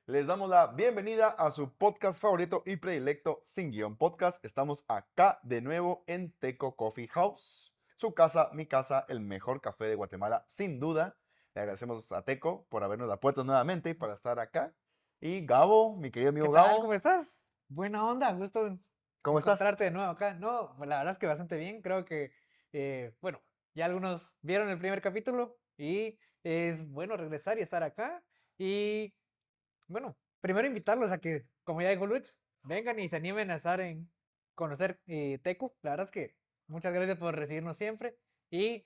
Les damos la bienvenida a su podcast favorito y predilecto Sin Guión Podcast. Estamos acá de nuevo en Teco Coffee House. Su casa, mi casa, el mejor café de Guatemala, sin duda. Le agradecemos a Teco por abrirnos las puertas nuevamente para estar acá. Y Gabo, mi querido ¿Qué amigo tal? ¿Cómo Gabo, estás? Buena onda, gusto ¿cómo estás? encontrarte de nuevo acá. No, pues la verdad es que bastante bien. Creo que, bueno, ya algunos vieron el primer capítulo y es bueno regresar y estar acá. Y bueno, primero invitarlos a que, como ya dijo Luch, vengan y se animen a estar en conocer Tecu. La verdad es que muchas gracias por recibirnos siempre. Y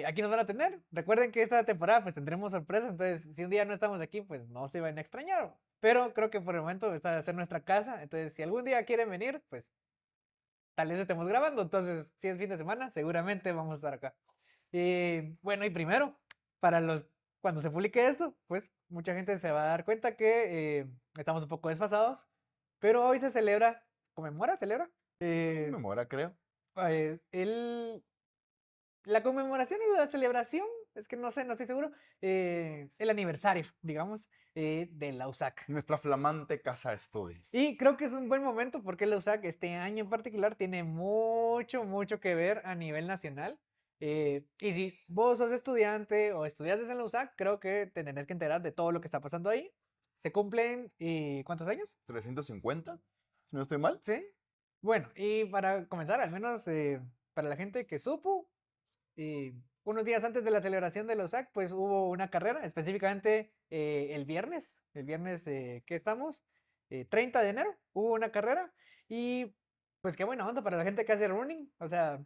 aquí nos van a tener. Recuerden que esta temporada pues tendremos sorpresas. Entonces, si un día no estamos aquí, pues no se van a extrañar. Pero creo que por el momento esta va a ser nuestra casa. Entonces, si algún día quieren venir, pues tal vez estemos grabando. Entonces, si es fin de semana, seguramente vamos a estar acá. Bueno, y primero, para los, cuando se publique esto, pues mucha gente se va a dar cuenta que estamos un poco desfasados, pero hoy se celebra, celebra, eh, Memora, creo. el, la conmemoración y la celebración, es que no sé, no estoy seguro, el aniversario, digamos, de la USAC. Nuestra flamante casa de estudios. Y creo que es un buen momento porque la USAC este año en particular tiene mucho, mucho que ver a nivel nacional. Y si vos sos estudiante o estudiaste en la USAC, creo que te tenés que enterar de todo lo que está pasando ahí. Se cumplen, ¿cuántos años? 350, si no estoy mal. Sí. Bueno, y para comenzar, al menos para la gente que supo, eh, unos días antes de la celebración de la USAC, pues hubo una carrera, específicamente el viernes que estamos, 30 de enero, hubo una carrera y pues qué buena onda para la gente que hace running, o sea,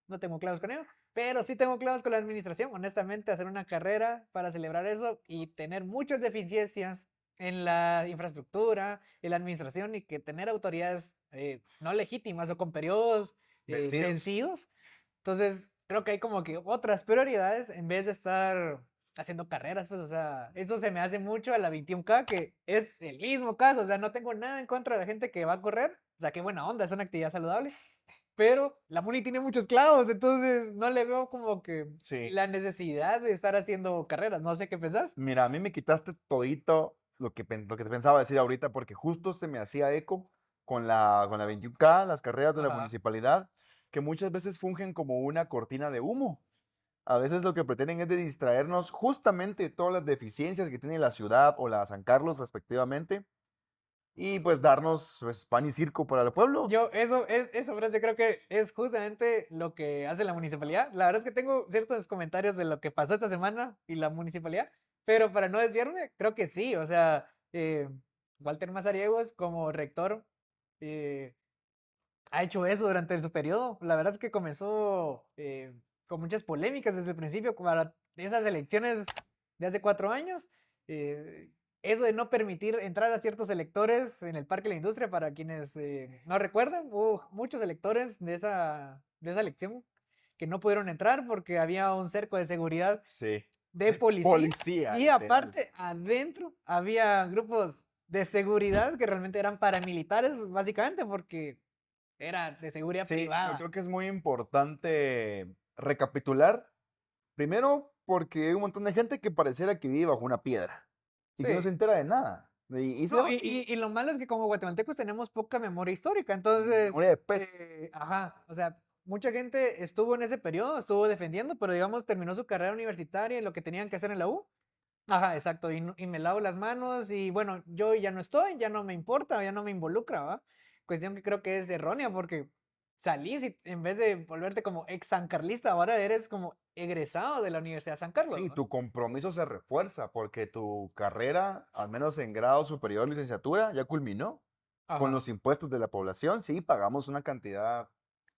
no tengo clavos con ello, pero sí tengo clavos con la administración, honestamente, hacer una carrera para celebrar eso y tener muchas deficiencias en la infraestructura, en la administración y que tener autoridades no legítimas o con periodos Vencidos. vencidos. Entonces, creo que hay como que otras prioridades en vez de estar haciendo carreras, pues, o sea, eso se me hace mucho a la 21K, que es el mismo caso, o sea, no tengo nada en contra de la gente que va a correr, o sea, qué buena onda, es una actividad saludable, pero la Muni tiene muchos clavos, entonces no le veo como que Sí. la necesidad de estar haciendo carreras, no sé qué pensás. Mira, a mí me quitaste todito lo que te pensaba decir ahorita, porque justo se me hacía eco con la 21K, las carreras de la Ajá. municipalidad, que muchas veces fungen como una cortina de humo. A veces lo que pretenden es de distraernos justamente de todas las deficiencias que tiene la ciudad o la San Carlos respectivamente, y pues darnos pues, pan y circo para el pueblo. Esa frase creo que es justamente lo que hace la municipalidad. La verdad es que tengo ciertos comentarios de lo que pasó esta semana y la municipalidad, pero para no desviarme, creo que sí. O sea, Walter Mazariegos como rector eh, ha hecho eso durante su periodo. La verdad es que comenzó con muchas polémicas desde el principio para esas elecciones de hace 4 años. eh, Eso de no permitir entrar a ciertos electores en el Parque de la Industria, para quienes no recuerdan, hubo muchos electores de esa elección que no pudieron entrar porque había un cerco de seguridad Sí, de policía policía, y literal. aparte adentro había grupos de seguridad que realmente eran paramilitares básicamente porque era de seguridad Sí, yo privada. creo que es muy importante recapitular. Primero, porque hay un montón de gente que pareciera que vive bajo una piedra y que no se Sí. entera de nada. No, y lo malo es que como guatemaltecos tenemos poca memoria histórica, entonces, memoria de pez. ajá, o sea, mucha gente estuvo en ese periodo, estuvo defendiendo, pero digamos terminó su carrera universitaria y lo que tenían que hacer en la U. Ajá, exacto, y me lavo las manos y bueno, yo ya no estoy, ya no me importa, ya no me involucra, ¿va? Cuestión que creo que es errónea porque salís y en vez de volverte como ex sancarlista, ahora eres como egresado de la Universidad de San Carlos, Sí, ¿va? tu compromiso se refuerza porque tu carrera, al menos en grado superior, licenciatura, ya culminó. Con Ajá. los impuestos de la población, sí, pagamos una cantidad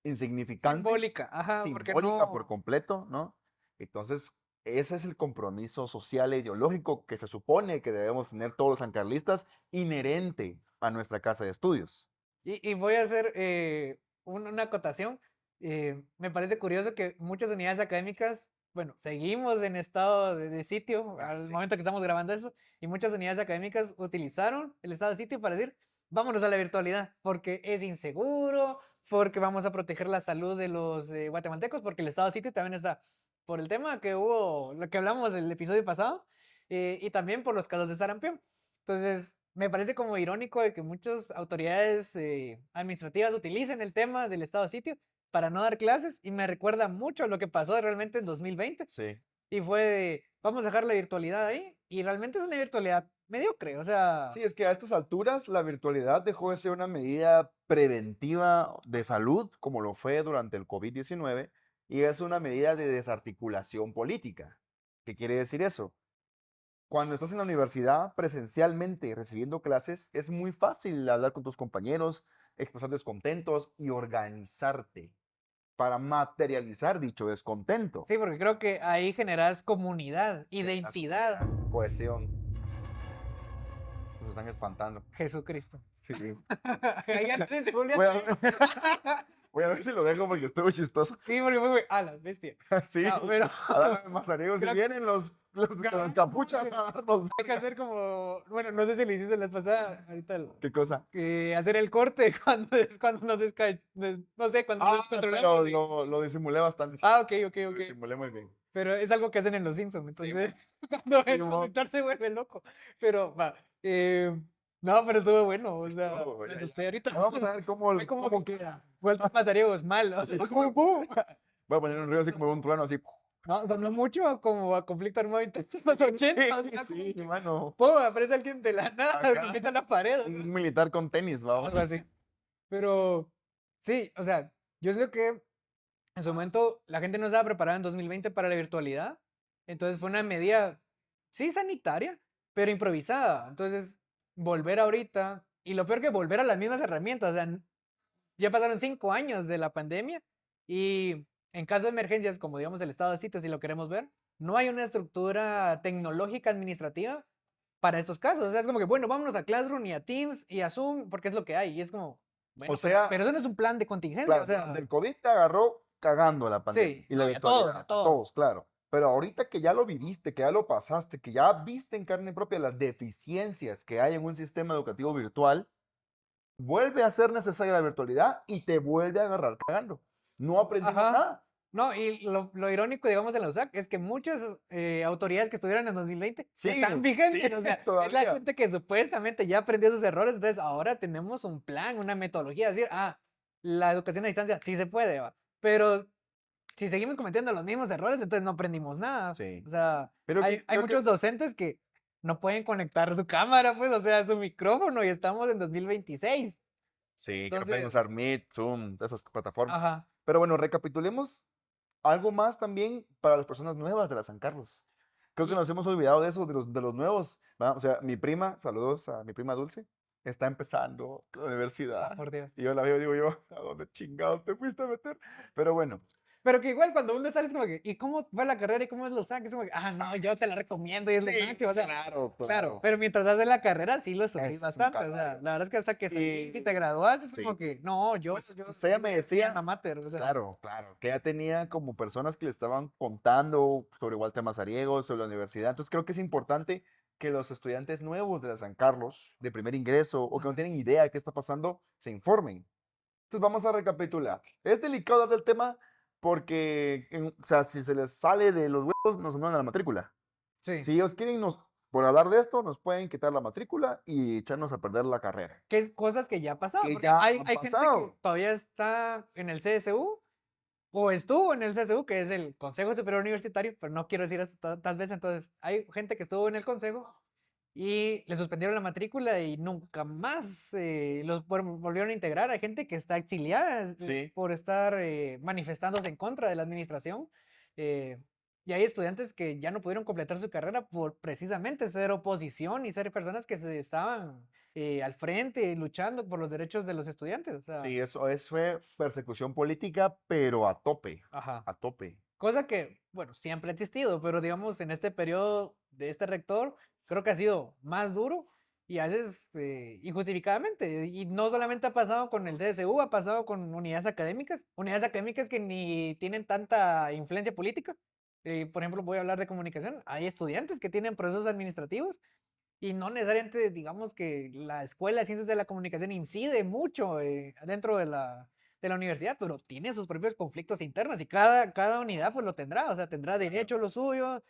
insignificante, Simbólica, ajá, porque simbólica por no, completo, ¿no? Entonces, ese es el compromiso social e ideológico que se supone que debemos tener todos los sancarlistas inherente a nuestra casa de estudios. y voy a hacer una acotación. Me parece curioso que muchas unidades académicas, bueno, seguimos en estado de sitio Ah, al sí. momento que estamos grabando esto, y muchas unidades académicas utilizaron el estado de sitio para decir, vámonos a la virtualidad, porque es inseguro, porque vamos a proteger la salud de los guatemaltecos, porque el estado de sitio también está por el tema que hubo, lo que hablamos el episodio pasado, y también por los casos de sarampión. Entonces, me parece como irónico de que muchas autoridades administrativas utilicen el tema del estado de sitio para no dar clases y me recuerda mucho a lo que pasó realmente en 2020 Sí. y fue de, vamos a dejar la virtualidad ahí y realmente es una virtualidad mediocre, o sea, Sí, es que a estas alturas la virtualidad dejó de ser una medida preventiva de salud, como lo fue durante el COVID-19, y es una medida de desarticulación política. ¿Qué quiere decir eso? Cuando estás en la universidad presencialmente recibiendo clases, es muy fácil hablar con tus compañeros, expresar descontentos y organizarte para materializar dicho descontento. sí, porque creo que ahí generas comunidad, Generas identidad, comunidad, cohesión. Nos están espantando. Jesucristo. Sí. Ahí Andrés se volvió Voy a, voy a ver si lo dejo porque estuvo chistoso. Sí, porque fue, a la bestia. Sí. No, pero Ahora Mazariegos, si creo vienen los con las capuchas a darnos. hay que hacer como, bueno, no sé si lo hiciste la vez pasada, ahorita, ¿Qué cosa? hacer el corte cuando es cuando nos no sé, cuando nos Pero descontrolamos. lo disimulé bastante. Ok, ok, Lo ok. disimulé muy bien. Pero es algo que hacen en Los Simpsons, entonces cuando Sí, el mo. conductor se vuelve loco. Pero, va, no, pero estuvo bueno, o sea, Estuvo, me ya, asusté ahorita. Vamos a ver cómo, Fue como cómo que queda. vuelto pasariegos mal, o sea, Fue como un ¡pum! Voy a poner un ruido así como un trueno, así. no, sonó mucho como a conflicto armado entre los 80. O sea, como Sí, que, mano. ¡pum! Aparece alguien de la nada, Acá. rompiendo la pared. O sea, Un militar con tenis, vamos. algo así. Pero sí, o sea, yo creo que en su momento la gente no estaba preparada en 2020 para la virtualidad. Entonces fue una medida, sí, sanitaria, pero improvisada. Entonces, volver ahorita, y lo peor que volver a las mismas herramientas, o sea, ya pasaron 5 años de la pandemia y en caso de emergencias, como digamos el estado de sitio, si lo queremos ver, no hay una estructura tecnológica administrativa para estos casos. O sea, es como que, bueno, vámonos a Classroom y a Teams y a Zoom porque es lo que hay. Y es como, bueno, O sea, pero eso no es un plan de contingencia. claro, O sea, del COVID te agarró cagando la pandemia sí, y la no, y a todos, virtualidad, a a todos. todos, claro. Pero ahorita que ya lo viviste, que ya lo pasaste, que ya viste en carne propia las deficiencias que hay en un sistema educativo virtual, vuelve a ser necesaria la virtualidad y te vuelve a agarrar cagando. No aprendimos Ajá. nada. No, y lo irónico, digamos, en la USAC es que muchas autoridades que estuvieron en 2020 están Siguen, vigentes. sí, O sea, es la todavía. gente que supuestamente ya aprendió sus errores. Entonces, ahora tenemos un plan, una metodología. Decir, la educación a distancia sí se puede, va. Pero si seguimos cometiendo los mismos errores, entonces no aprendimos nada. Sí. O sea, Pero hay creo que muchos docentes que no pueden conectar su cámara, pues, o sea, su micrófono, y estamos en 2026. sí, que no pueden Entonces, usar Meet, Zoom, esas plataformas. ajá. Pero bueno, recapitulemos algo más también para las personas nuevas de la San Carlos. Creo que Y, nos hemos olvidado de eso, de los nuevos. ¿Va? O sea, mi prima, saludos a mi prima Dulce, está empezando la universidad. por Dios. Y yo la veo y digo yo, ¿a dónde chingados te fuiste a meter? Pero bueno, Pero que igual cuando uno sale es como que, ¿y cómo fue la carrera y cómo es la USAC? Es como que, no, yo te la recomiendo y es lo sí, máximo. O sea, claro, claro, claro. pero mientras haces la carrera sí lo sufrí Es un bastante. O sea, calvario. la verdad es que hasta que salís y te Y gradúas es sí, como que, no, yo pues ella me decía, alma mater, o sea, claro, claro, que ya tenía como personas que le estaban contando sobre Walter Mazariegos, sobre la universidad. Entonces creo que es importante que los estudiantes nuevos de la San Carlos, de primer ingreso, o que no tienen idea de qué está pasando, se informen. Entonces vamos a recapitular. Es delicado hablar del tema porque, o sea, si se les sale de los huevos, nos anulan la matrícula. sí. Si ellos quieren, por hablar de esto, nos pueden quitar la matrícula y echarnos a perder la carrera. Que es cosas que ya pasaron, Que porque ya hay, han hay gente que pasado. todavía está en el CSU o estuvo en el CSU, que es el Consejo Superior Universitario, pero no quiero decir eso tal vez. Entonces, hay gente que estuvo en el consejo y le suspendieron la matrícula y nunca más los volvieron a integrar. Hay gente que está exiliada Sí. por estar manifestándose en contra de la administración. eh, y hay estudiantes que ya no pudieron completar su carrera por precisamente ser oposición y ser personas que se estaban al frente luchando por los derechos de los estudiantes. O sea, Sí, eso fue persecución política, pero a tope, ajá. a tope. Cosa que, bueno, siempre ha existido, pero digamos en este periodo de este rector, creo que ha sido más duro y a veces injustificadamente. Y no solamente ha pasado con el CSU, ha pasado con unidades académicas que ni tienen tanta influencia política. Por ejemplo, voy a hablar de comunicación. Hay estudiantes que tienen procesos administrativos y no necesariamente digamos que la Escuela de Ciencias de la Comunicación incide mucho dentro de la universidad, pero tiene sus propios conflictos internos y cada unidad pues lo tendrá, o sea, tendrá derecho lo suyo,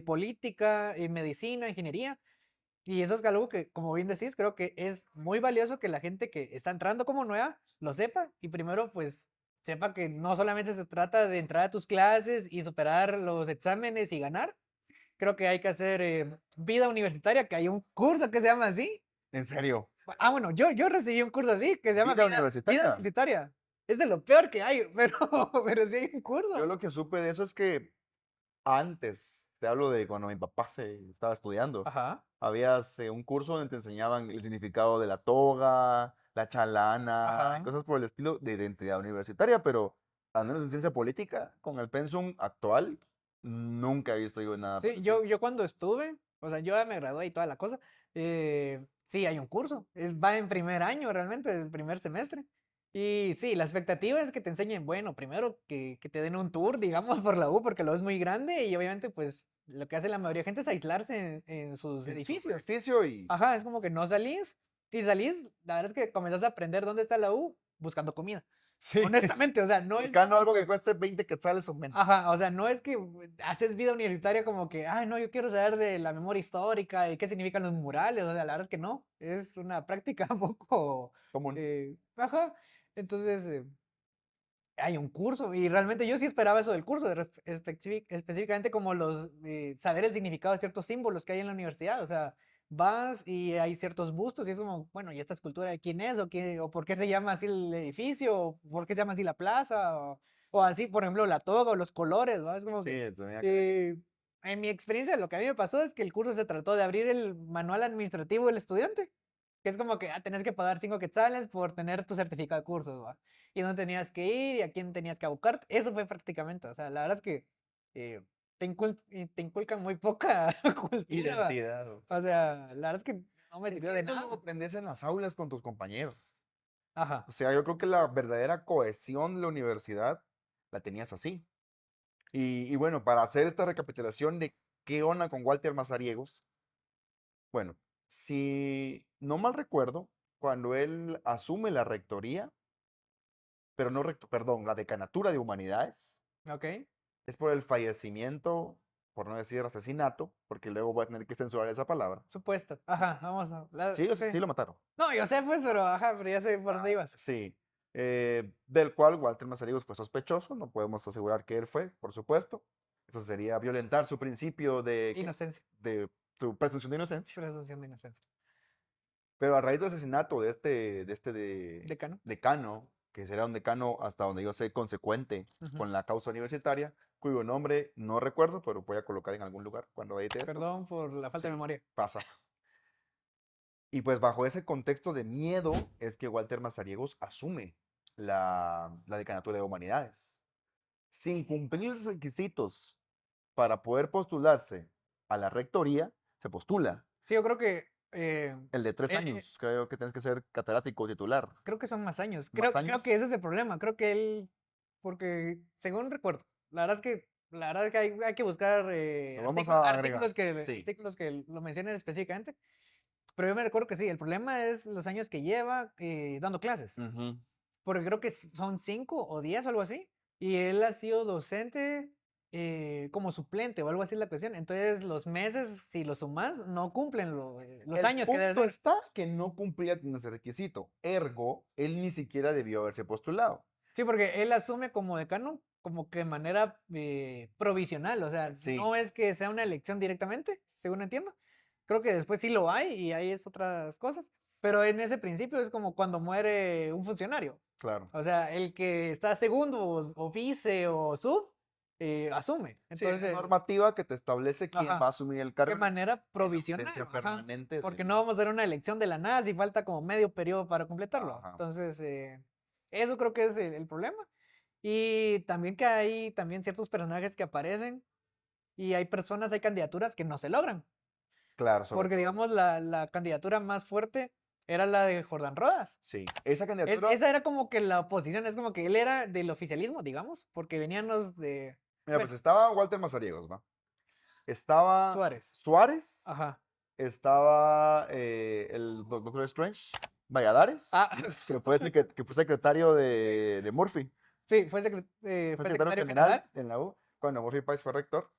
política, medicina, ingeniería, Y eso es algo que, como bien decís, creo que es muy valioso que la gente que está entrando como nueva lo sepa y primero pues sepa que no solamente se trata de entrar a tus clases y superar los exámenes y ganar. Creo que hay que hacer vida universitaria, que hay un curso que se llama así. ¿En serio? Ah, bueno, yo recibí un curso así que se llama ¿Vida vida universitaria? universitaria. Es de lo peor que hay, pero sí hay un Yo curso. lo que supe de eso es que antes, te hablo de cuando mi papá se estaba estudiando, Ajá, habías un curso donde te enseñaban el significado de la toga, la chalana, y ajá. cosas por el estilo de identidad universitaria, pero al menos en ciencia política, con el pensum actual, nunca he visto yo nada Sí, parecido. yo cuando estuve, o sea, yo ya me gradué y toda la cosa, sí, hay un curso, va en primer año realmente, el primer semestre. Y sí, la expectativa es que te enseñen, bueno, primero que te den un tour, digamos, por la U, porque la U es muy grande y obviamente, pues, lo que hace la mayoría de gente es aislarse en sus En su edificios. edificio y... Ajá, es como que no salís, y salís, la verdad es que comenzás a aprender dónde está la U buscando comida. Sí, Honestamente, o sea, no es buscando como algo que que cueste 20 quetzales o menos. ajá, o sea, no es que haces vida universitaria como que, ay, no, yo quiero saber de la memoria histórica y qué significan los murales, o sea, la verdad es que no, es una práctica un poco, Común. ajá, entonces hay un curso y realmente yo sí esperaba eso del curso, específicamente como saber el significado de ciertos símbolos que hay en la universidad, o sea, vas y hay ciertos bustos y es como, bueno, ¿y esta escultura de quién es? ¿O por qué se llama así el edificio? ¿O por qué se llama así la plaza? O así, por ejemplo, la toga o los colores, ¿va? Es como Sí, que, tenía que... eh, en mi experiencia, lo que a mí me pasó es que el curso se trató de abrir el manual administrativo del estudiante, que es como que tenés que pagar 5 quetzales por tener tu certificado de cursos, ¿va? Y dónde tenías que ir y a quién tenías que abocarte. Eso fue prácticamente, o sea, la verdad es que eh, te inculcan muy poca cultura. Identidad. O sea, la verdad es que no me Es sirvió que de eso lo nada. aprendes en las aulas con tus compañeros. Ajá, O sea, yo creo que la verdadera cohesión de la universidad la tenías así. Y bueno, para hacer esta recapitulación de qué onda con Walter Mazariegos, bueno, si no mal recuerdo, cuando él asume la rectoría, pero no, perdón, la decanatura de humanidades, ok. es por el fallecimiento, por no decir asesinato, porque luego voy a tener que censurar esa palabra. Supuesto. Ajá, vamos a. Sí, Sí. sí lo mataron. No, yo sé, pues, pero ajá, pero ya sé por dónde ibas. Sí, del cual Walter Mazariegos fue sospechoso, no podemos asegurar que él fue, por supuesto. Eso sería violentar su principio de, ¿qué? Inocencia. De su presunción de inocencia. Presunción de inocencia. Pero a raíz del asesinato Decano. decano, que será un decano hasta donde yo sé consecuente Ujú. con la causa universitaria, cuyo nombre no recuerdo, pero voy a colocar en algún lugar cuando edite esto. Perdón por la falta de Sí, memoria. pasa. Y pues bajo ese contexto de miedo es que Walter Mazariegos asume la decanatura de humanidades. Sin cumplir los requisitos para poder postularse a la rectoría, se postula. Sí, yo creo que. El de tres Eh, eh, años, creo que tienes que ser catedrático titular. Creo que son más años. ¿Más Creo que años? ese es el problema. Creo que él, porque según recuerdo, la verdad es que hay que buscar Lo vamos a agregar. Sí. artículos que lo mencionen específicamente. Pero yo me recuerdo que sí, el problema es los años que lleva dando clases. Ujú. Porque creo que son 5 o 10 o algo así. Y él ha sido docente como suplente o algo así es la cuestión. Entonces los meses, si los sumas, no cumplen los El años que debe punto ser. está que no cumplía con ese requisito. Ergo, él ni siquiera debió haberse postulado. Sí, porque él asume como decano como que de manera provisional, o sea, Sí. no es que sea una elección directamente, según entiendo. Creo que después sí lo hay y hay es otras cosas, pero en ese principio es como cuando muere un funcionario. Claro. O sea, el que está segundo o vice o sub, asume. Sí, hay una Entonces, normativa que te establece quién va ajá, a asumir el de cargo manera en provisional, ausencia ajá, permanente porque del... no vamos a dar una elección de la nada si falta como medio periodo para completarlo. Ajá. Entonces, eso creo que es el problema. Y también que hay también ciertos personajes que aparecen y hay personas, hay candidaturas que no se logran. Claro, sobre Porque todo. digamos la candidatura más fuerte era la de Jordán Rodas. Sí. Esa candidatura, Esa era como que la oposición, es como que él era del oficialismo, digamos, porque venían los de, mira, pues bueno, estaba Walter Mazariegos, ¿va? Estaba Suárez. Suárez, Ajá. estaba el Doctor Strange, Valladares, Ah, que fue secretario de Murphy, sí, fue fue secretario secretario general general. en la U, cuando Murphy Pais fue rector.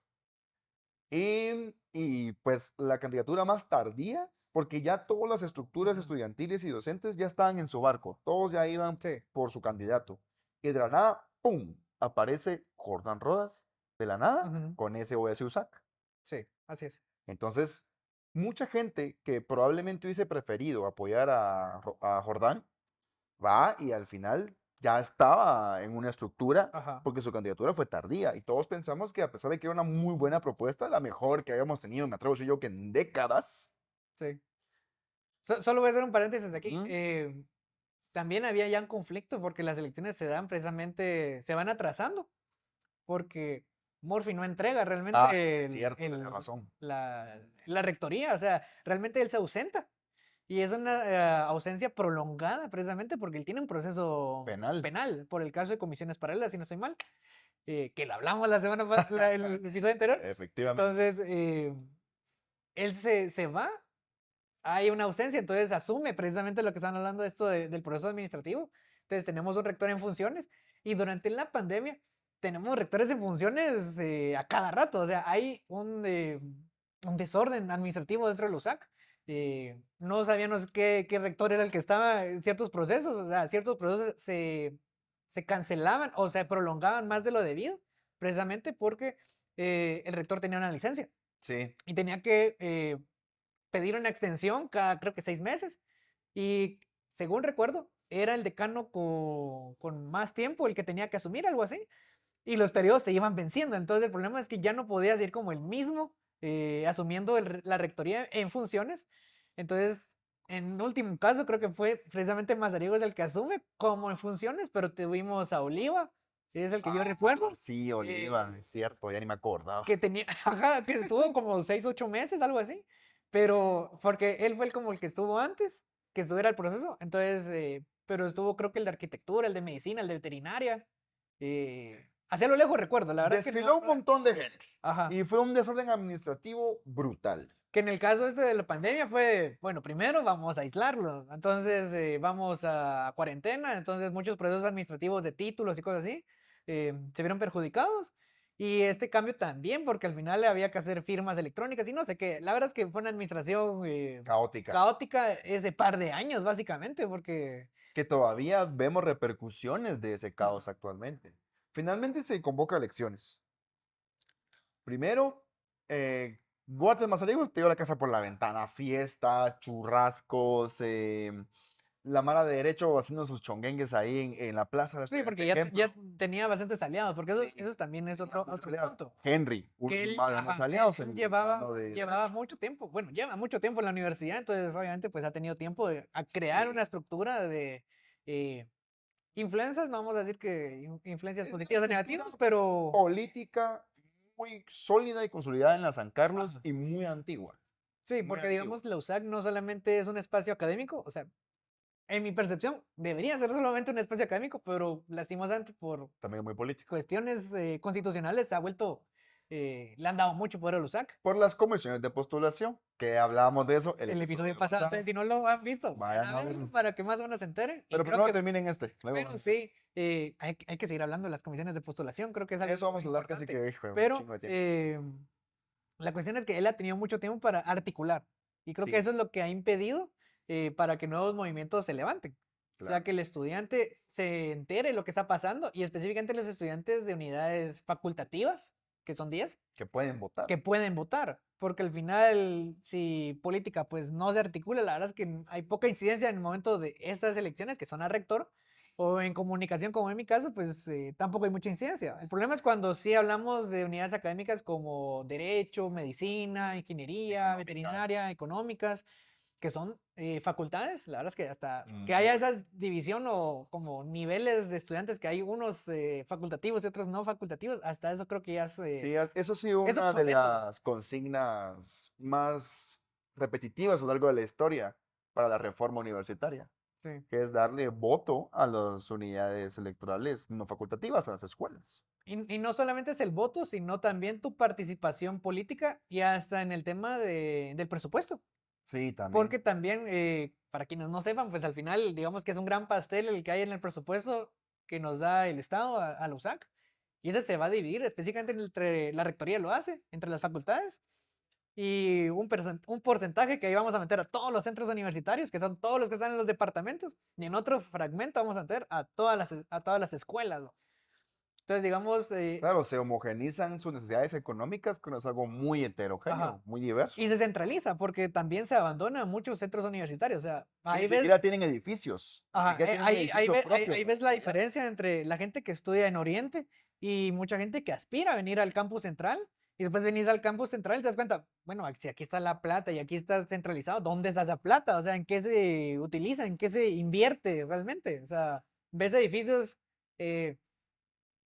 Y pues la candidatura más tardía porque ya todas las estructuras Ujú. estudiantiles y docentes ya estaban en su barco, todos ya iban Sí. por su candidato. Y de la nada, ¡pum!, aparece Jordán Rodas de la nada Ujú. con SOS USAC. Sí, así es. Entonces, mucha gente que probablemente hubiese preferido apoyar a Jordán, va y al final ya estaba en una estructura Ajá, porque su candidatura fue tardía y todos pensamos que a pesar de que era una muy buena propuesta, la mejor que habíamos tenido, me atrevo a decir yo, que en décadas. sí. Solo voy a hacer un paréntesis aquí. Ujú. También había ya un conflicto porque las elecciones se dan precisamente, se van atrasando, porque Murphy no entrega Ah, realmente es cierto, tenés razón. la rectoría, o sea, realmente él se ausenta. Y es una ausencia prolongada precisamente porque él tiene un proceso Penal. penal por el caso de comisiones paralelas, si no estoy mal, que lo hablamos la semana el episodio anterior. Efectivamente. Entonces, él se va, hay una ausencia, entonces asume precisamente lo que están hablando de esto del proceso administrativo. Entonces tenemos un rector en funciones y durante la pandemia tenemos rectores en funciones a cada rato. O sea, hay un desorden administrativo dentro de la USAC. No sabíamos qué rector era el que estaba en ciertos procesos. O sea, ciertos procesos se cancelaban o se prolongaban más de lo debido, precisamente porque el rector tenía una licencia Sí, y tenía que pedir una extensión cada, creo que 6 meses. Y según recuerdo, era el decano con más tiempo el que tenía que asumir, algo así. Y los periodos se iban venciendo. Entonces el problema es que ya no podías ir como el mismo asumiendo la rectoría en funciones. Entonces, en último caso, creo que fue precisamente Mazariegos el que asume como en funciones, pero tuvimos a Oliva, que es el que yo recuerdo, sí, eh, Oliva, es cierto, ya ni me acordaba. que tenía, ajá, que estuvo como 6, 8 meses, algo así, pero porque él fue como el que estuvo antes, que estuviera el proceso, entonces, pero estuvo creo que el de arquitectura, el de medicina, el de veterinaria, hacia lo lejos recuerdo, la verdad es que no, Desfiló un montón de gente ajá, y fue un desorden administrativo brutal. que en el caso este de la pandemia fue, bueno, primero vamos a aislarlo, entonces vamos a cuarentena, entonces muchos procesos administrativos de títulos y cosas así se vieron perjudicados. Y este cambio también, porque al final había que hacer firmas electrónicas y no sé qué. La verdad es que fue una administración Caótica. caótica ese par de años, básicamente, porque... Que todavía vemos repercusiones de ese caos actualmente. Finalmente se convoca elecciones. Primero, Guates Mazariegos te dio la casa por la ventana, fiestas, churrascos, la mala de derecho haciendo sus chonguengues ahí en la plaza de Sí, estudiante, porque ya ejemplo. tenía bastantes aliados, porque Sí, eso también es otro, bastantes otro aliados. punto. Henry, Que un él, más ajá, aliados, él el llevaba, mano de llevaba derecho. mucho tiempo, bueno, lleva mucho tiempo en la universidad, entonces obviamente pues ha tenido tiempo a crear una estructura de eh, influencias, no vamos a decir que influencias Es una positivas o estructura negativas, pero política muy sólida y consolidada en la San Carlos ajá, y muy antigua. sí, Muy porque antigua. digamos la USAC no solamente es un espacio académico, o sea, en mi percepción debería ser solamente un espacio académico, pero lastimosamente por También muy político. cuestiones constitucionales se ha vuelto, le han dado mucho poder a la USAC. Por las comisiones de postulación, que hablábamos de eso el El episodio episodio pasado. pasado. Entonces, si no lo han visto, vayan Vayan a a verlo verlo. para que más o menos se enteren. Y Pero creo primero que, terminen este. pero Luego, sí, hay que seguir hablando de las comisiones de postulación. Creo que es algo eso muy vamos a hablar casi importante. que hijo, un Pero chingo de tiempo. la cuestión es que él ha tenido mucho tiempo para articular. Y creo que Sí, eso es lo que ha impedido para que nuevos movimientos se levanten. O sea, claro. que el estudiante se entere de lo que está pasando y específicamente los estudiantes de unidades facultativas, que son 10 Que pueden votar. que pueden votar, porque al final, si política pues no se articula, la verdad es que hay poca incidencia en el momento de estas elecciones que son a rector, o en comunicación como en mi caso, pues tampoco hay mucha incidencia. El problema es cuando sí hablamos de unidades académicas como derecho, medicina, ingeniería, Económicas. veterinaria, económicas, que son facultades, la verdad es que hasta que Ujú. haya esa división o como niveles de estudiantes, que hay unos facultativos y otros no facultativos, hasta eso creo que ya Sí, eso ha sido es una de obsoleto. las consignas más repetitivas a lo largo de la historia para la reforma universitaria, Sí. que es darle voto a las unidades electorales no facultativas a las escuelas. Y no solamente es el voto, sino también tu participación política y hasta en el tema del presupuesto. Sí, también. Porque también, para quienes no sepan, pues al final, digamos que es un gran pastel el que hay en el presupuesto que nos da el Estado a la USAC. Y ese se va a dividir específicamente entre la rectoría lo hace, entre las facultades. y un porcentaje que ahí vamos a meter a todos los centros universitarios, que son todos los que están en los departamentos, y en otro fragmento vamos a meter a todas las escuelas, ¿no? Entonces, digamos, Claro, se homogenizan sus necesidades económicas, que no es algo muy ajá, heterogéneo, muy diverso. y se centraliza porque también se abandona muchos centros universitarios. O sea, Y ni ahí ves, siquiera tienen edificios, ni ajá, siquiera tienen un edificio propio ahí para ves la estudiar. diferencia entre la gente que estudia en Oriente y mucha gente que aspira a venir al campus central. Y después venís al campus central y te das cuenta, bueno, si aquí está la plata y aquí está centralizado, ¿dónde está esa plata? O sea, ¿en qué se utiliza? ¿En qué se invierte realmente? O sea, ves edificios eh,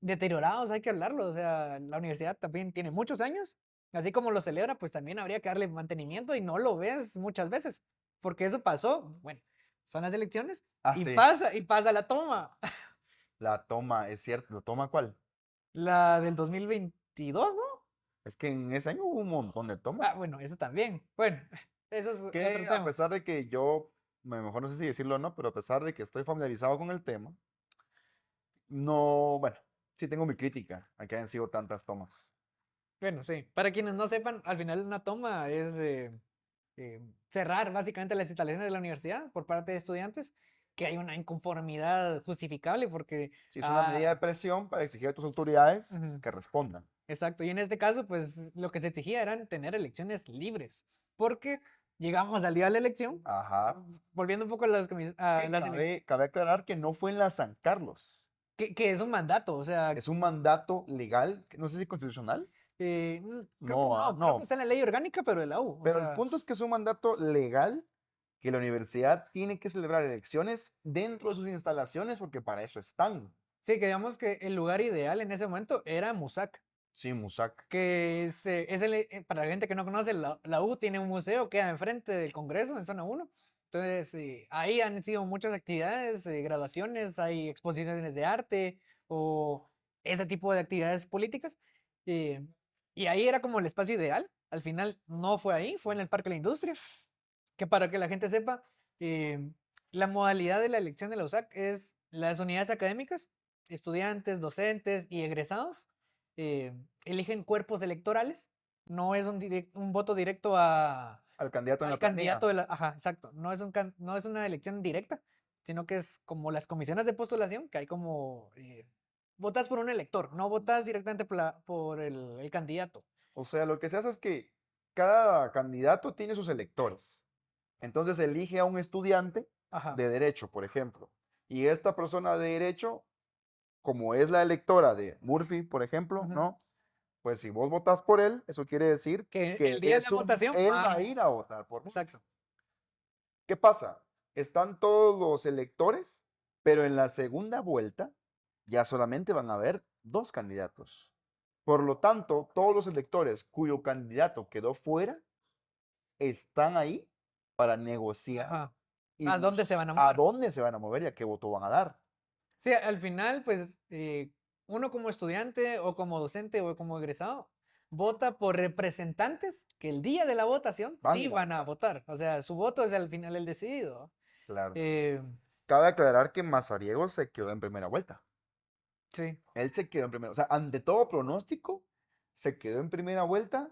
deteriorados, hay que hablarlo. O sea, la universidad también tiene muchos años, así como lo celebra, pues también habría que darle mantenimiento y no lo ves muchas veces, porque eso pasó, bueno, son las elecciones Ah, sí, y pasa la toma, la toma, es cierto, ¿la toma cuál? la del 2022, ¿no? Es que en ese año hubo un montón de Ah, tomas, bueno, eso también. Bueno, eso es otro que a tema. pesar de que yo, mejor no sé si decirlo o no, pero a pesar de que estoy familiarizado con el tema, no, bueno, sí tengo mi crítica a que hayan sido tantas tomas. Bueno, sí, para quienes no sepan, al final una toma es cerrar básicamente las instalaciones de la universidad por parte de estudiantes, que hay una inconformidad justificable porque, Sí, es una medida ah, de presión para exigir a tus autoridades ujú, que respondan. exacto, y en este caso, pues lo que se exigía eran tener elecciones libres, porque llegamos al día de la elección, Ajá. volviendo un poco a a Que las cabe aclarar que no fue en la San Carlos. que es un mandato. O sea, Es un mandato legal, no sé si constitucional. creo que No, no, creo que no. está en la ley orgánica, pero de la U. O Pero el sea, punto es que es un mandato legal que la universidad tiene que celebrar elecciones dentro de sus instalaciones porque para eso están. sí, que digamos que el lugar ideal en ese momento era Musac, Sí, Musac. que para la gente que no conoce, la U tiene un museo, queda enfrente del Congreso, en zona uno. Entonces, ahí han sido muchas actividades, graduaciones, hay exposiciones de arte o ese tipo de actividades políticas. eh, y ahí era como el espacio ideal. Al final no fue ahí, fue en el Parque de la Industria, que para que la gente sepa, eh, la modalidad de la elección de la USAC es las unidades académicas, estudiantes, docentes y egresados eh, eligen cuerpos electorales. No es un voto directo Al candidato en al la planilla. candidato de la... Ajá, exacto. No es una elección directa, sino que es como las comisiones de postulación, que hay como... votas por un elector, no votas directamente por el candidato. O sea, lo que se hace es que cada candidato tiene sus electores. Entonces elige a un estudiante Ajá. de derecho, por ejemplo. Y esta persona de derecho, como es la electora de Murphy, por ejemplo, Ujú. ¿no? Pues si vos votas por él, eso quiere decir Que que el día de la votación, él va a ir a votar por Murphy. exacto. ¿Qué pasa? Están todos los electores, pero en la segunda vuelta ya solamente van a haber dos candidatos. Por lo tanto, todos los electores cuyo candidato quedó fuera están ahí para negociar Ajá. y ¿A dónde se van a a mover? dónde se van a mover y a qué voto van a dar. Sí, al final, pues, uno como estudiante o como docente o como egresado vota por representantes que el día de la votación Van a sí ir a van a votar. votar. O sea, su voto es al final el decidido. Claro. Eh, Cabe aclarar que Mazariego se quedó en primera vuelta. sí, Él se quedó en primera, o sea, ante todo pronóstico, se quedó en primera vuelta.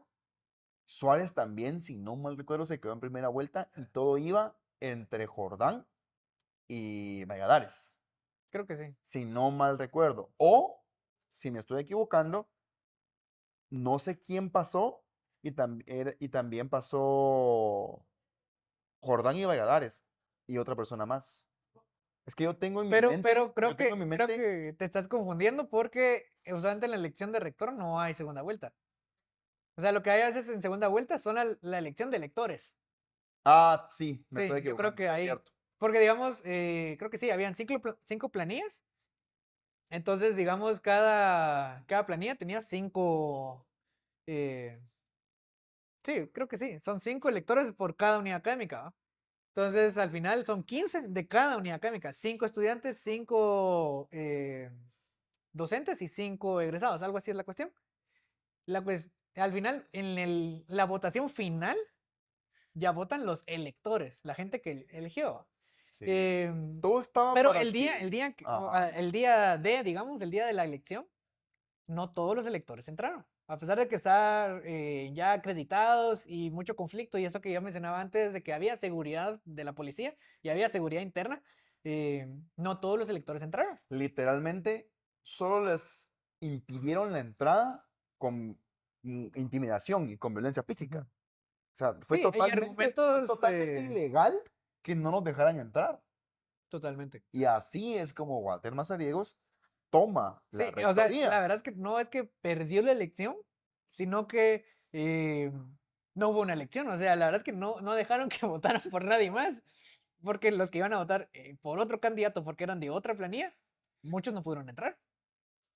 Suárez también, si no mal recuerdo, se quedó en primera vuelta y todo iba entre Jordán y Valladares, creo que sí. si no mal recuerdo. O, si me estoy equivocando, no sé quién pasó y también pasó Jordán y Valladares y otra persona más. Es que yo tengo en mi Creo mente, que te estás confundiendo porque usualmente en la elección de rector no hay segunda vuelta. O sea, lo que hay a veces en segunda vuelta son la elección de electores. ah, sí, me estoy Sí, yo creo equivocando, que es hay, cierto. porque digamos, creo que sí, habían cinco planillas. Entonces, digamos, cada planilla tenía cinco, eh, sí, creo que sí, son cinco electores por cada unidad académica, ¿va? Entonces, al final son 15 de cada unidad académica, cinco estudiantes, cinco docentes y cinco egresados, algo así es la cuestión. Al final, en la votación final, ya votan los electores, la gente que eligió. Sí. Em, Todo estaba pero para que, el día D, digamos, el día de la elección, no todos los electores entraron. a pesar de que estar ya acreditados y mucho conflicto, y eso que yo mencionaba antes, de que había seguridad de la policía y había seguridad interna, no todos los electores entraron. Literalmente, solo les impidieron la entrada con intimidación y con violencia física. Ujú. O sea, Sí, y fue argumentos totalmente ilegal que no nos dejaran entrar. totalmente. Y así es como Walter Mazariegos toma la Sí, o sea, la rectoría. verdad es que no es que perdió la elección, sino que no hubo una elección. O sea, la verdad es que no dejaron que votaran por nadie más, porque los que iban a votar por otro candidato, porque eran de otra planilla, muchos no pudieron entrar.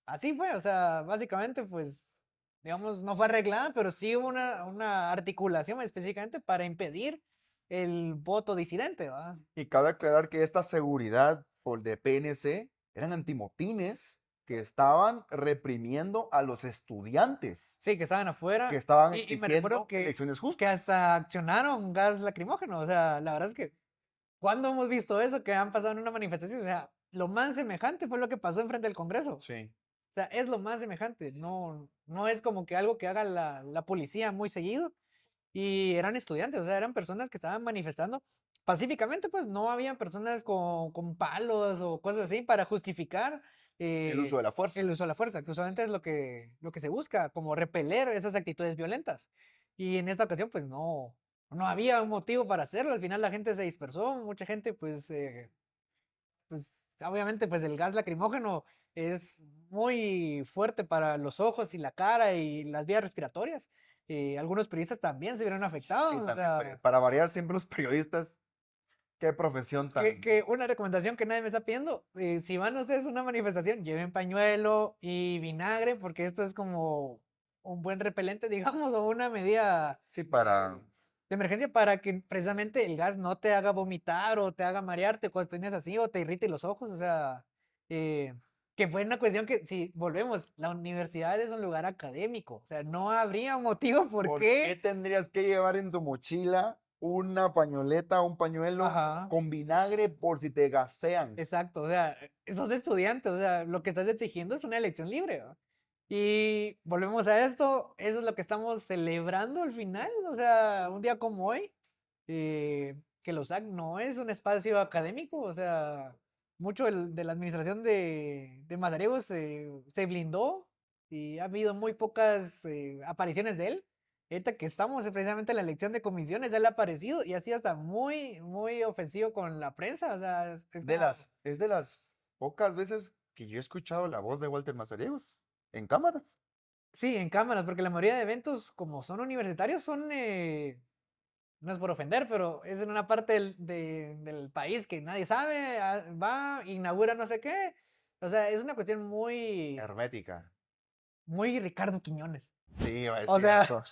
Así fue, o sea, básicamente, pues, digamos, no fue arreglada, pero sí hubo una articulación específicamente para impedir el voto disidente, ¿va? Y cabe aclarar que esta seguridad por de PNC eran antimotines que estaban reprimiendo a los estudiantes Sí, que estaban que afuera. estaban Y me recuerdo exigiendo elecciones que justas. hasta accionaron gas lacrimógeno. O sea, la verdad es que, ¿cuándo hemos visto eso que han pasado en una manifestación? O sea, lo más semejante fue lo que pasó enfrente del Congreso. Sí. O sea, es lo más semejante. No es como que algo que haga la policía muy seguido. Y eran estudiantes, o sea, eran personas que estaban manifestando pacíficamente, pues no habían personas con palos o cosas así para justificar El uso de la fuerza. el uso de la fuerza, que usualmente es lo que se busca, como repeler esas actitudes violentas. Y en esta ocasión, pues no había un motivo para hacerlo. Al final la gente se dispersó, mucha gente, pues obviamente, pues el gas lacrimógeno es muy fuerte para los ojos y la cara y las vías respiratorias. Algunos periodistas también se vieron Sí, afectados, o también sea, para variar siempre los periodistas, qué profesión que tan... una recomendación que nadie me está pidiendo, si van ustedes a una manifestación, lleven pañuelo y vinagre, porque esto es como un buen repelente, digamos, o una medida Sí, para... de emergencia para que precisamente el gas no te haga vomitar o te haga marearte, cuestiones así, o te irrite los ojos, o sea, eh, que fue una cuestión que, si volvemos, la universidad es un lugar académico, o sea, no habría motivo por ¿Por qué qué, tendrías que llevar en tu mochila una pañoleta, un pañuelo ajá, con vinagre por si te gasean? exacto, o sea, sos estudiante, o sea, lo que estás exigiendo es una elección libre, ¿va? Y volvemos a esto, eso es lo que estamos celebrando al final, o sea, un día como hoy, que los USAC no es un espacio académico, o sea, mucho de la administración de Mazariegos se blindó y ha habido muy pocas apariciones de él. Ahorita que estamos precisamente en la elección de comisiones, él ha aparecido y así hasta muy, muy ofensivo con la prensa, o sea, es como, Es de las pocas veces que yo he escuchado la voz de Walter Mazariegos en cámaras. sí, en cámaras, porque la mayoría de eventos, como son universitarios, son, no es por ofender, pero es en una parte del país que nadie sabe, va, inaugura no sé qué. O sea, es una cuestión muy, Hermética. muy Ricardo Quiñones. Sí, es O sea, cierto.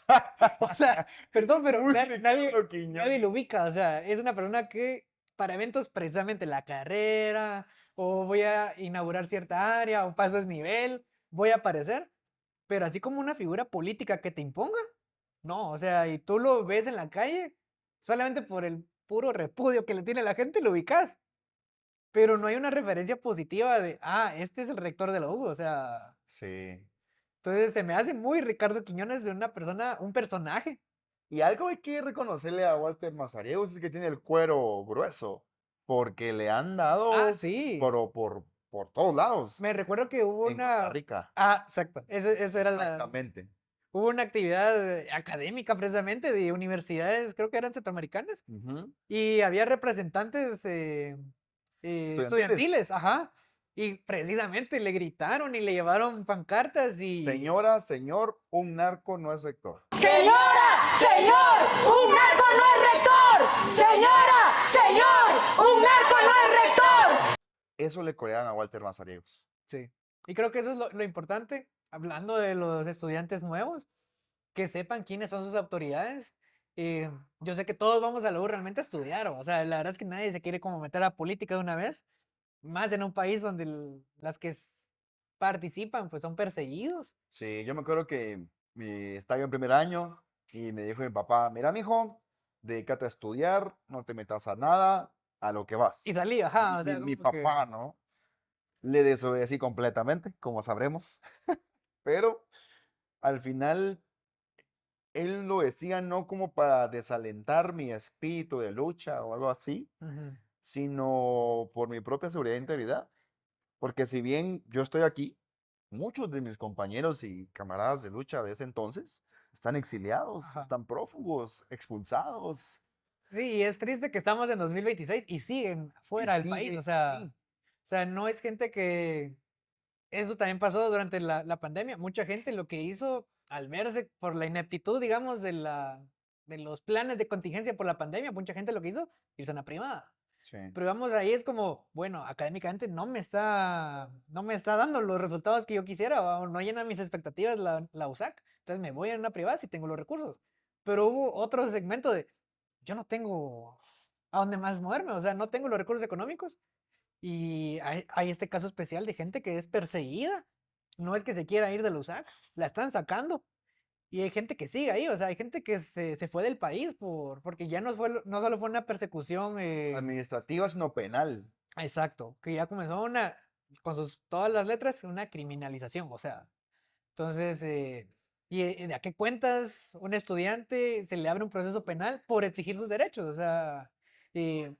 o sea, perdón, pero Muy nadie, Ricardo nadie Quiñones. lo ubica. O sea, es una persona que para eventos precisamente la carrera, o voy a inaugurar cierta área, o paso es nivel, voy a aparecer. Pero así como una figura política que te imponga, no, o sea, y tú lo ves en la calle, solamente por el puro repudio que le tiene la gente, lo ubicas. Pero no hay una referencia positiva de, este es el rector de la U, o sea, Sí. entonces se me hace muy Ricardo Quiñones de una persona, un personaje. Y algo hay que reconocerle a Walter Mazariegos es que tiene el cuero grueso, porque le han dado Sí, por todos lados me recuerdo que hubo en Costa una, Rica. exacto, esa era Exactamente. hubo una actividad académica precisamente de universidades, creo que eran centroamericanas. Ujú. Y había representantes Estudiantiles. estudiantiles, ajá. Y precisamente le gritaron y le llevaron pancartas y... Señora, señor, un narco no es rector. Señora, señor, un narco no es rector. Señora, señor, un narco no es rector. Eso le corean a Walter Mazariegos. Sí. Y creo que eso es lo importante, hablando de los estudiantes nuevos, que sepan quiénes son sus autoridades. Yo sé que todos vamos a la U realmente a estudiar, o sea, la verdad es que nadie se quiere como meter a política de una vez, más en un país donde las que participan pues son perseguidos. Sí, yo me acuerdo que estaba yo en primer año y me dijo mi papá, mira, mijo, dedícate a estudiar, no te metas a nada, a lo que vas. Y salí, ajá, o sea, Mi como que... papá, ¿no? Le desobedecí completamente, como sabremos, pero al final él lo decía no como para desalentar mi espíritu de lucha o algo así, Ujú. sino por mi propia seguridad e integridad. Porque si bien yo estoy aquí, muchos de mis compañeros y camaradas de lucha de ese entonces están exiliados, Ajá. están prófugos, expulsados Sí, y es triste que estamos en 2026 y siguen y fuera del país, sigue, sí, o sea, no es gente que, eso también pasó durante la pandemia, mucha gente lo que hizo al verse por la ineptitud, digamos, de los planes de contingencia por la pandemia, mucha gente lo que hizo, irse a una privada. sí. Pero vamos, ahí es como, bueno, académicamente no me está dando los resultados que yo quisiera, o no llena mis expectativas la USAC, entonces me voy a una privada si tengo los recursos. Pero hubo otro segmento de, yo no tengo a dónde más moverme, o sea, no tengo los recursos económicos y hay este caso especial de gente que es perseguida, no es que se quiera ir de la USAC, la están sacando. Y hay gente que sigue ahí, o sea, hay gente que se fue del país porque ya no solo fue una persecución. Administrativa, sino penal. Exacto, que ya comenzó con todas las letras, una criminalización, o sea, entonces, ¿de a qué cuentas un estudiante se le abre un proceso penal por exigir sus derechos? O sea,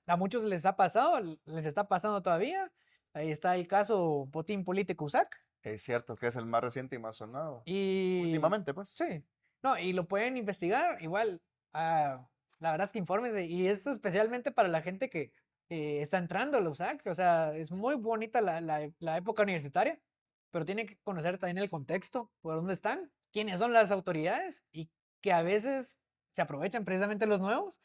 a muchos les ha pasado, les está pasando todavía. Ahí está el caso Botín Político USAC. Es cierto que es el más reciente y más sonado. Y Últimamente, pues. sí, no, y lo pueden investigar igual. La verdad es que infórmense, y esto especialmente para la gente que está entrando a la USAC, o sea, es muy bonita la época universitaria, pero tiene que conocer también el contexto, por dónde están, quiénes son las autoridades, y que a veces se aprovechan precisamente los nuevos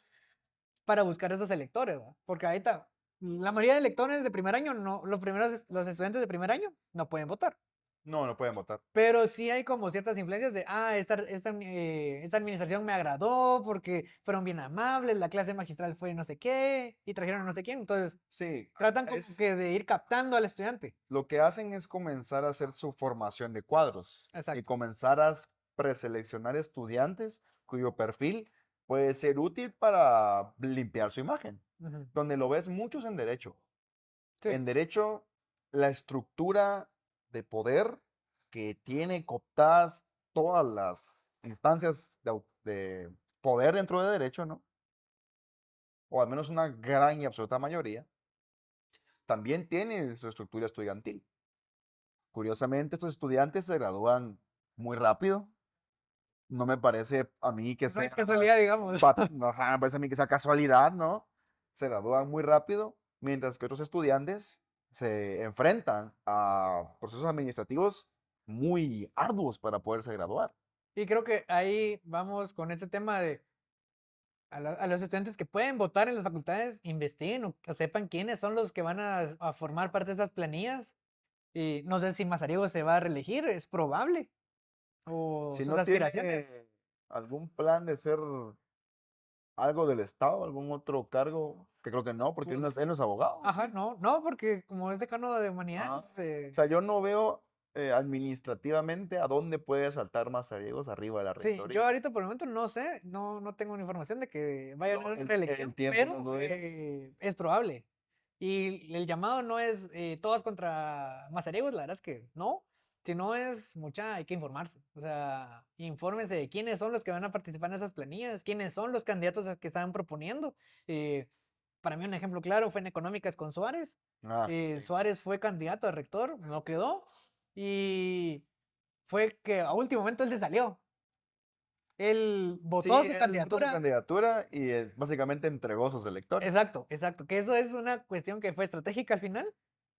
para buscar estos electores, ¿va? Porque ahorita la mayoría de electores de primer año, no, los estudiantes de primer año no pueden votar. No, no pueden votar. Pero sí hay como ciertas influencias de, esta administración me agradó porque fueron bien amables, la clase magistral fue no sé qué y trajeron a no sé quién. Entonces, Sí, tratan como que de ir captando al estudiante. lo que hacen es comenzar a hacer su formación de cuadros y Exacto. comenzar a preseleccionar estudiantes cuyo perfil puede ser útil para limpiar su imagen. Ujú. Donde lo ves muchos en derecho. Sí, En derecho, la estructura de poder que tiene cooptadas todas las instancias de poder dentro de derecho, ¿no? O al menos una gran y absoluta mayoría, también tiene su estructura estudiantil. Curiosamente, estos estudiantes se gradúan muy rápido. No me parece a mí que no es sea, casualidad, digamos. no, ajá, me parece a mí que sea casualidad, ¿no? Se gradúan muy rápido, mientras que otros estudiantes se enfrentan a procesos administrativos muy arduos para poderse graduar. Y creo que ahí vamos con este tema de a los estudiantes que pueden votar en las facultades, investiguen o sepan quiénes son los que van a formar parte de esas planillas. Y no sé si Mazariego se va a reelegir, es probable. O Si sus no tiene aspiraciones. algún plan de ser algo del Estado, algún otro cargo, que creo que no, porque Pues, él no es abogado, ajá, ¿sí? no, porque como es decano de Ajá. humanidades, O sea, yo no veo administrativamente a dónde puede saltar Mazariegos arriba de la sí, yo rectoría. ahorita por el momento no sé, no tengo una información de que vaya a No, ganar el reelección, tiempo nos pero lo dirá. es probable. Y el llamado no es todas contra Mazariegos, la verdad es que no, sino es hay que informarse. O sea, infórmense de quiénes son los que van a participar en esas planillas, quiénes son los candidatos que están proponiendo. Eh, para mí un ejemplo claro fue en económicas con Suárez. Ah, sí. Suárez fue candidato a rector, no quedó, y fue que a último momento él se salió. Él Sí, votó su él votó su candidatura. candidatura y básicamente entregó a sus electores. Exacto, exacto. Que eso es una cuestión que fue estratégica al final.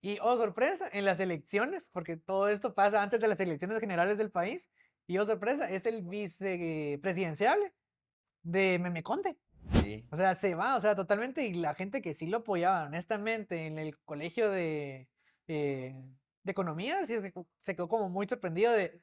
Y, oh sorpresa, en las elecciones, porque todo esto pasa antes de las elecciones generales del país. Y, oh sorpresa, es el vicepresidencial de Memeconde. Sí. O sea, se va, o sea, totalmente. Y la gente que sí lo apoyaba, honestamente, en el colegio de economía, sí se quedó como muy sorprendido de.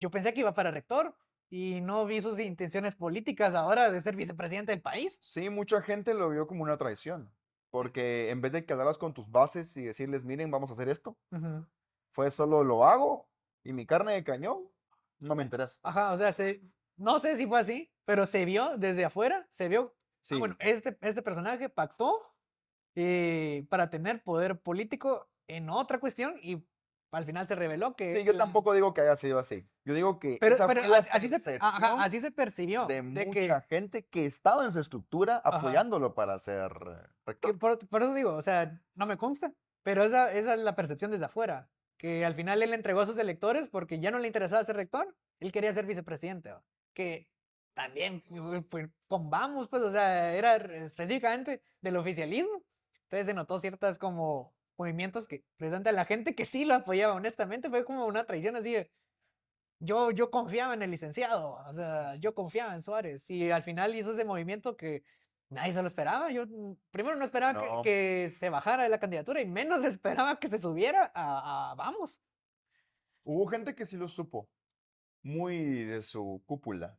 Yo pensé que iba para rector y no vi sus intenciones políticas ahora de ser vicepresidente del país. Sí, mucha gente lo vio como una traición, porque en vez de que hablaras con tus bases y decirles, miren, vamos a hacer esto, Ujú. fue solo lo hago y mi carne de cañón no me interesa. Ajá, o sea, no sé si fue así, pero se vio desde afuera, se vio, bueno, Sí, este personaje pactó para tener poder político en otra cuestión y al final se reveló que... Sí, yo tampoco digo que haya sido así. Yo digo que Pero, esa pero fue la así percepción así se percibió, de de mucha gente que estaba en su estructura Ajá. apoyándolo para ser rector. por eso digo, o sea, no me consta, pero esa es la percepción desde afuera, que al final él entregó a sus electores porque ya no le interesaba ser rector, él quería ser vicepresidente, ¿va? Que también fue con vamos, pues, o sea, era específicamente del oficialismo, entonces se notó ciertas como movimientos que presentan a la gente que sí lo apoyaba, honestamente, fue como una traición así de, yo confiaba en el licenciado, o sea, yo confiaba en Suárez y al final hizo ese movimiento que nadie se lo esperaba. Yo primero no esperaba No. que se bajara de la candidatura y menos esperaba que se subiera a Vamos. Hubo gente que sí lo supo, muy de su cúpula.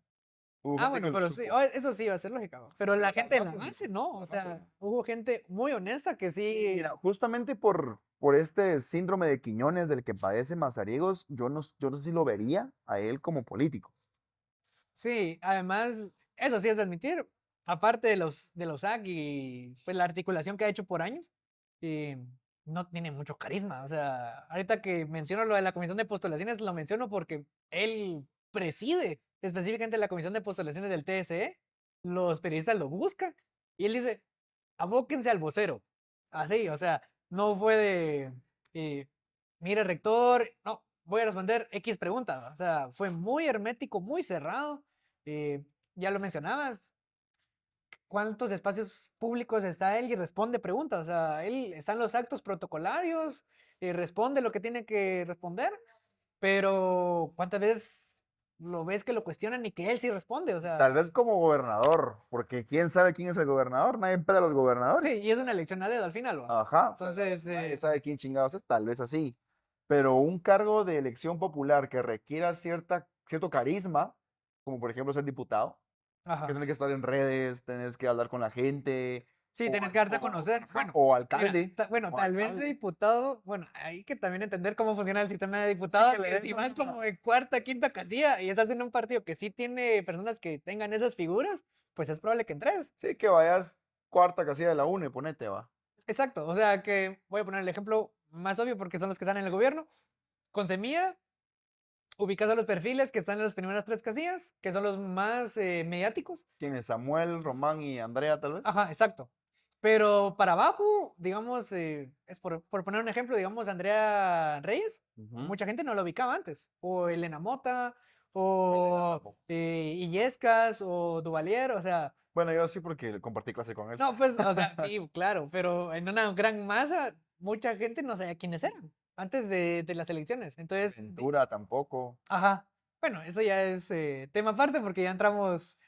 Hubo gente que Bueno, lo pero sí, supo. eso sí va a ser lógica, ¿va? Pero la gente en la base sí, base no, o la sea, base. hubo gente muy honesta que sí. Mira, justamente por este síndrome de Quiñones del que padece Mazariegos, yo no sé si lo vería a él como político. Sí, además, eso sí es de admitir, aparte de los SAC y pues la articulación que ha hecho por años, eh, no tiene mucho carisma. O sea, ahorita que menciono lo de la comisión de postulaciones, lo menciono porque él preside específicamente la comisión de postulaciones del TSE, los periodistas lo buscan y él dice, abóquense al vocero. Así, o sea, no fue de, mire, rector, no, voy a responder X pregunta. O sea, fue muy hermético, muy cerrado. Ya lo mencionabas, ¿cuántos espacios públicos está él y responde preguntas? O sea, él está en los actos protocolarios, responde lo que tiene que responder, pero ¿cuántas veces lo ves que lo cuestionan y que él sí responde? O sea, Tal vez como gobernador, porque quién sabe quién es el gobernador, nadie pela a los gobernadores. sí, y es una elección a dedo al final, ¿va? Ajá, Entonces, nadie sabe quién chingados es, tal vez así. Pero un cargo de elección popular que requiera cierto carisma, como por ejemplo ser diputado, que ajá. tienes que estar en redes, tienes que hablar con la gente, Sí, tienes que darte a conocer. Bueno, o mira, alcalde. bueno, o tal vez de alcalde. diputado, bueno, hay que también entender cómo funciona el sistema de diputados, que le que des si vas una- como de cuarta, quinta casilla y estás en un partido que sí tiene personas que tengan esas figuras, pues es probable que entres. Sí, que vayas cuarta casilla de la UNE, ponete, va. Exacto, o sea que voy a poner el ejemplo más obvio porque son los que están en el gobierno. Con Semilla, ubicas a los perfiles que están en las primeras tres casillas, que son los más mediáticos. Tienes Samuel, Román y Andrea, tal vez. Ajá, exacto. Pero para abajo, digamos, es por poner un ejemplo, digamos, Andrea Reyes, Ujú. mucha gente no lo ubicaba antes. O Elena Mota, o Illescas, o Duvalier, o sea, Bueno, yo sí porque compartí clase con él. no, pues, o sea, sí, claro, pero en una gran masa, mucha gente no sabía quiénes eran antes de las elecciones. Entonces, Ventura tampoco. ajá, bueno, eso ya es tema aparte porque ya entramos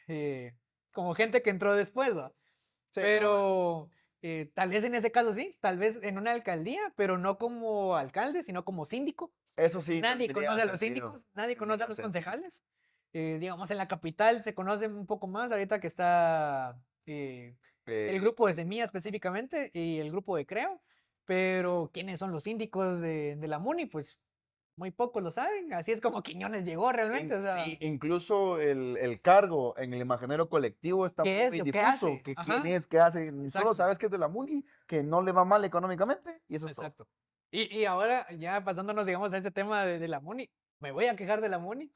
como gente que entró después, ¿va? Sí, Pero tal vez en ese caso sí, tal vez en una alcaldía, pero no como alcalde, sino como síndico. eso sí. Nadie tendría conoce a los sentido, síndicos, nadie conoce a tendría los sentido. concejales. Digamos, en la capital se conoce un poco más, ahorita que está el grupo de Semilla específicamente y el grupo de Creo, pero ¿quiénes son los síndicos de la MUNI? Pues muy pocos lo saben, así es como Quiñones llegó realmente, o sea, Sí, incluso el cargo en el imaginario colectivo está ¿qué es muy o qué difuso. hace? Que Ajá. quién es, qué hace. Solo Exacto. sabes que es de la MUNI, que no le va mal económicamente y eso es todo. Exacto. Y ahora, ya pasándonos, digamos, a este tema de la MUNI, me voy a quejar de la MUNI,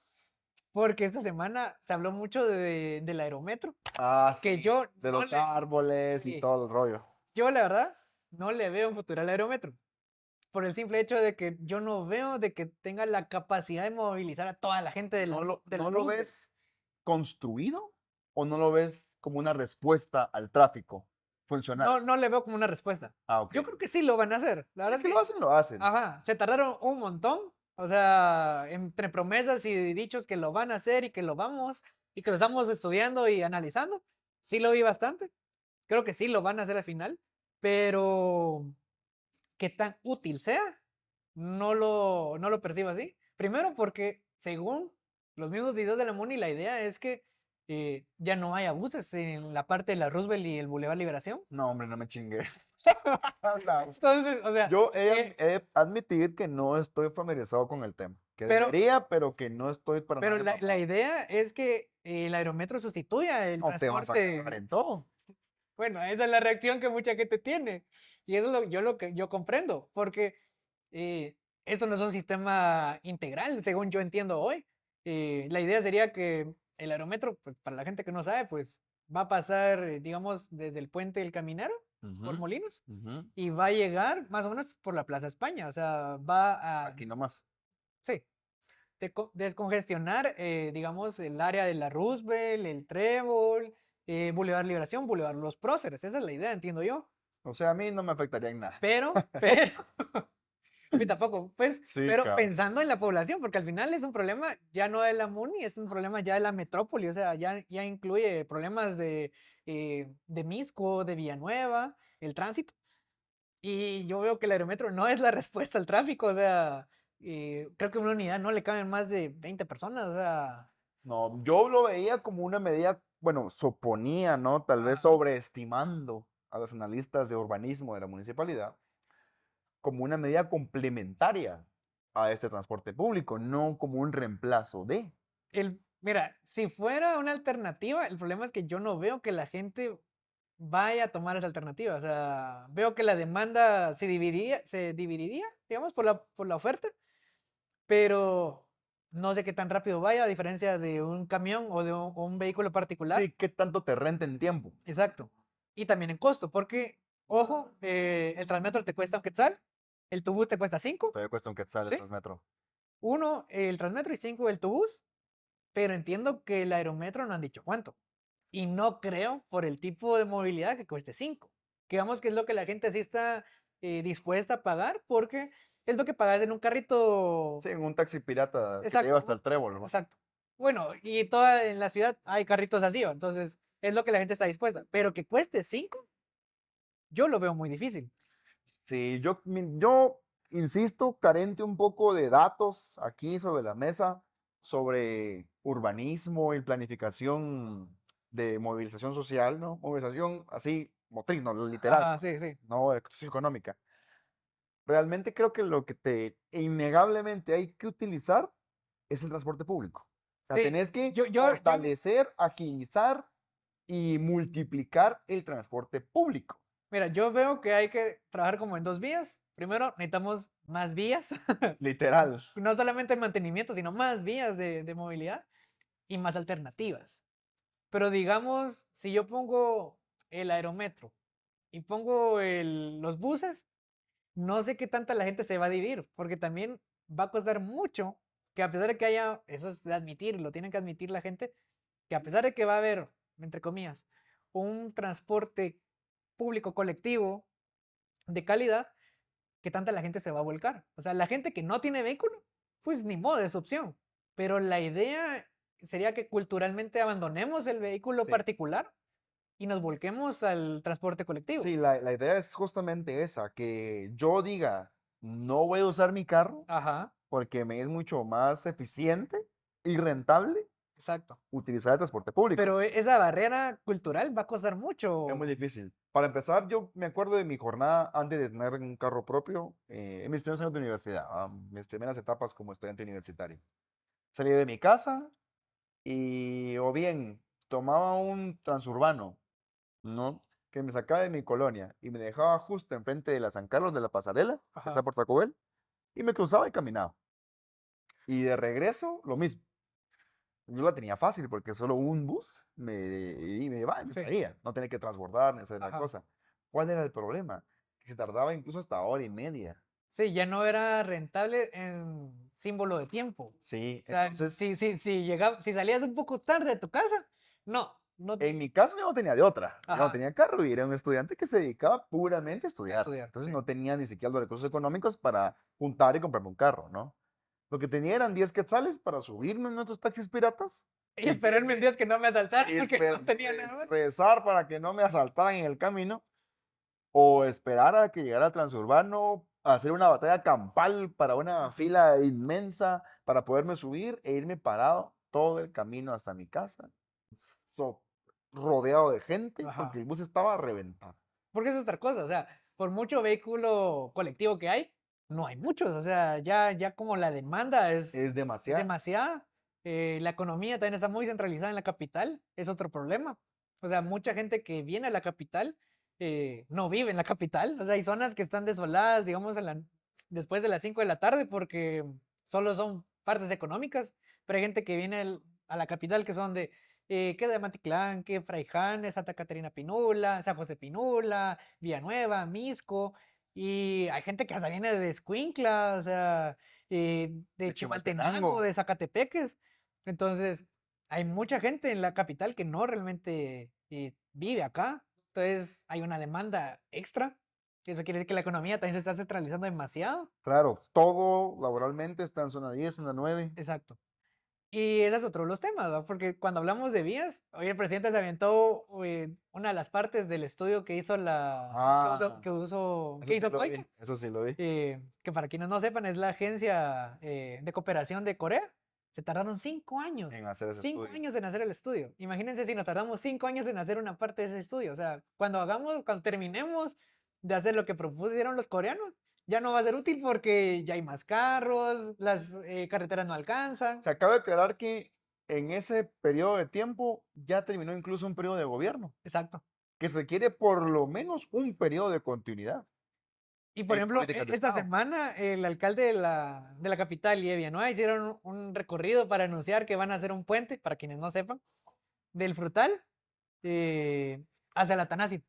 porque esta semana se habló mucho del aerometro, Ah, que sí. yo De no los le, árboles y sí, todo el rollo. yo la verdad no le veo un futuro al aerometro, por el simple hecho de que yo no veo de que tenga la capacidad de movilizar a toda la gente de la, de la ¿No lo Roosevelt. ves construido o no lo ves como una respuesta al tráfico funcional? No le veo como una respuesta. Ah, ok. Yo creo que sí lo van a hacer. La verdad Si es lo que, hacen, lo hacen. ajá, se tardaron un montón. O sea, entre promesas y dichos que lo van a hacer y que lo vamos y que lo estamos estudiando y analizando, sí lo vi bastante. Creo que sí lo van a hacer al final, pero qué tan útil sea, no lo percibo así. Primero porque según los mismos videos de la MUNI, la idea es que ya no haya buses en la parte de la Roosevelt y el Boulevard Liberación. No, hombre, no me chingué. No. Entonces, o sea, Yo he de admitir que no estoy familiarizado con el tema. Que pero, debería, pero que no estoy para pero nada la empapado. idea es que el aerometro sustituya el No te vas a cagar transporte. en todo. Bueno, esa es la reacción que mucha gente tiene. Y eso es lo que yo comprendo, porque esto no es un sistema integral, según yo entiendo hoy. La idea sería que el aerometro, pues, para la gente que no sabe, pues va a pasar, digamos, desde el puente del Caminero por Ujú, Molinos ujú. y va a llegar más o menos por la Plaza España. O sea, va a, Aquí nomás. sí, descongestionar, digamos, el área de la Roosevelt, el Trébol, Boulevard Liberación, Boulevard Los Próceres. Esa es la idea, entiendo yo. O sea, a mí no me afectaría en nada. Pero, a mí tampoco, pues, Sí, pero cabrón. pensando en la población, porque al final es un problema ya no de la MUNI, es un problema ya de la metrópoli, o sea, ya incluye problemas de Mixco, de Villanueva, el tránsito. Y yo veo que el aerometro no es la respuesta al tráfico, o sea, creo que una unidad no le caben más de 20 personas, o sea, No, yo lo veía como una medida, bueno, suponía, ¿no? Tal vez ajá. sobreestimando a los analistas de urbanismo de la municipalidad, como una medida complementaria a este transporte público, no como un reemplazo de. Mira, si fuera una alternativa, el problema es que yo no veo que la gente vaya a tomar esa alternativa. O sea, veo que la demanda se dividiría, digamos, por la oferta, pero no sé qué tan rápido vaya, a diferencia de un camión o de un vehículo particular. Sí, ¿qué tanto te renta en tiempo? Exacto. Y también en costo, porque, ojo, el Transmetro te cuesta un quetzal, el Tubús te cuesta 5, Todavía cuesta un quetzal el ¿sí? Transmetro. Uno, el Transmetro y 5 el Tubús, pero entiendo que el Aerometro no han dicho cuánto. Y no creo, por el tipo de movilidad, que cueste 5. Que vamos, que es lo que la gente sí está dispuesta a pagar, porque es lo que pagas en un carrito. Sí, en un taxi pirata que te lleva Exacto, hasta el trébol, ¿no? exacto. Bueno, y en la ciudad hay carritos así, ¿va? Entonces es lo que la gente está dispuesta. Pero que cueste 5, yo lo veo muy difícil. Sí, yo insisto, carente un poco de datos aquí sobre la mesa, sobre urbanismo y planificación de movilización social, ¿no? Movilización así, motriz, no, literal, Ajá, sí, sí. no económica. Realmente creo que lo que innegablemente hay que utilizar es el transporte público. O sea, Sí, tenés que yo fortalecer, agilizar y multiplicar el transporte público. mira, yo veo que hay que trabajar como en dos vías. Primero, necesitamos más vías. Literal. No solamente el mantenimiento, sino más vías de movilidad y más alternativas. Pero digamos, si yo pongo el aerometro y pongo los buses, no sé qué tanta la gente se va a dividir, porque también va a costar mucho que a pesar de que haya, eso es de admitir, lo tienen que admitir la gente, que a pesar de que va a haber, entre comillas, un transporte público colectivo de calidad, que tanta la gente se va a volcar. O sea, la gente que no tiene vehículo, pues ni modo, es opción. Pero la idea sería que culturalmente abandonemos el vehículo Sí. particular y nos volquemos al transporte colectivo. Sí, la idea es justamente esa, que yo diga, no voy a usar mi carro Ajá, porque me es mucho más eficiente y rentable exacto. utilizar el transporte público. Pero esa barrera cultural va a costar Es muy mucho. difícil. Para empezar, yo me acuerdo de mi jornada antes de tener un carro propio, en mis primeros años de universidad, mis primeras etapas como estudiante universitario. Salí de mi casa y o bien tomaba un transurbano, ¿no? Que me sacaba de mi colonia y me dejaba justo enfrente de la San Carlos de la Pasarela, que está Ajá. por Tacobel, y me cruzaba y caminaba. Y de regreso, lo mismo. Yo la tenía fácil porque solo un bus y me iba y me Sí, traía. No tenía que transbordar ni hacer la ajá. cosa. ¿Cuál era el problema? Que se tardaba incluso hasta hora y media. Sí, ya no era rentable en símbolo de tiempo. Sí, O sea, entonces, si salías un poco tarde de tu casa, no, en mi caso yo no tenía de otra. Yo no ajá, tenía carro y era un estudiante que se dedicaba puramente a a estudiar. estudiar, Entonces sí. no tenía ni siquiera los recursos económicos para juntar y comprarme un carro, ¿no? Lo que tenía eran 10 quetzales para subirme en nuestros taxis piratas Y y, esperarme en días que no me asaltaran y porque no tenía nada más. rezar para que no me asaltaran en el camino o esperar a que llegara el transurbano, hacer una batalla campal para una Ujú. fila inmensa para poderme subir e irme parado todo el camino hasta mi casa, so- rodeado de gente, porque Ajá. el bus estaba a reventar. Porque es otra cosa, o sea, por mucho vehículo colectivo que hay, no hay muchos, o sea, ya como la demanda Es es demasiado. demasiada, la economía también está muy centralizada en la capital, es otro problema. O sea, mucha gente que viene a la capital no vive en la capital, o sea, hay zonas que están desoladas, digamos, después de las 5 de la tarde porque solo son partes económicas, pero hay gente que viene a la capital que son que de Matitlán, que Fraijanes, Santa Catarina Pinula, San José Pinula, Villanueva, Misco, y hay gente que hasta viene de Escuintla, o sea, de Chimaltenango, de Zacatepeques. Entonces, hay mucha gente en la capital que no realmente vive acá. Entonces, hay una demanda extra. Eso quiere decir que la economía también se está centralizando demasiado. Claro, todo laboralmente está en zona 10, en la 9. Exacto. Y ese es otro de los temas, ¿verdad? Porque cuando hablamos de vías, hoy el presidente se aventó una de las partes del estudio que hizo que hizo Coica, Eso sí lo vi. que para quienes no sepan es la agencia de cooperación de Corea. Se tardaron 5 años. En hacer ese 5 estudio. años en hacer el estudio. Imagínense si nos tardamos 5 años en hacer una parte de ese estudio. O sea, cuando terminemos de hacer lo que propusieron los coreanos, ya no va a ser útil porque ya hay más carros, las carreteras no alcanzan. Se acaba de aclarar que en ese periodo de tiempo ya terminó incluso un periodo de gobierno, Exacto. que se requiere por lo menos un periodo de continuidad. Y por en ejemplo, políticas de esta Estado. semana el alcalde de la capital y de Villanueva hicieron un recorrido para anunciar que van a hacer un puente, para quienes no sepan, del Frutal hacia la Tanasi.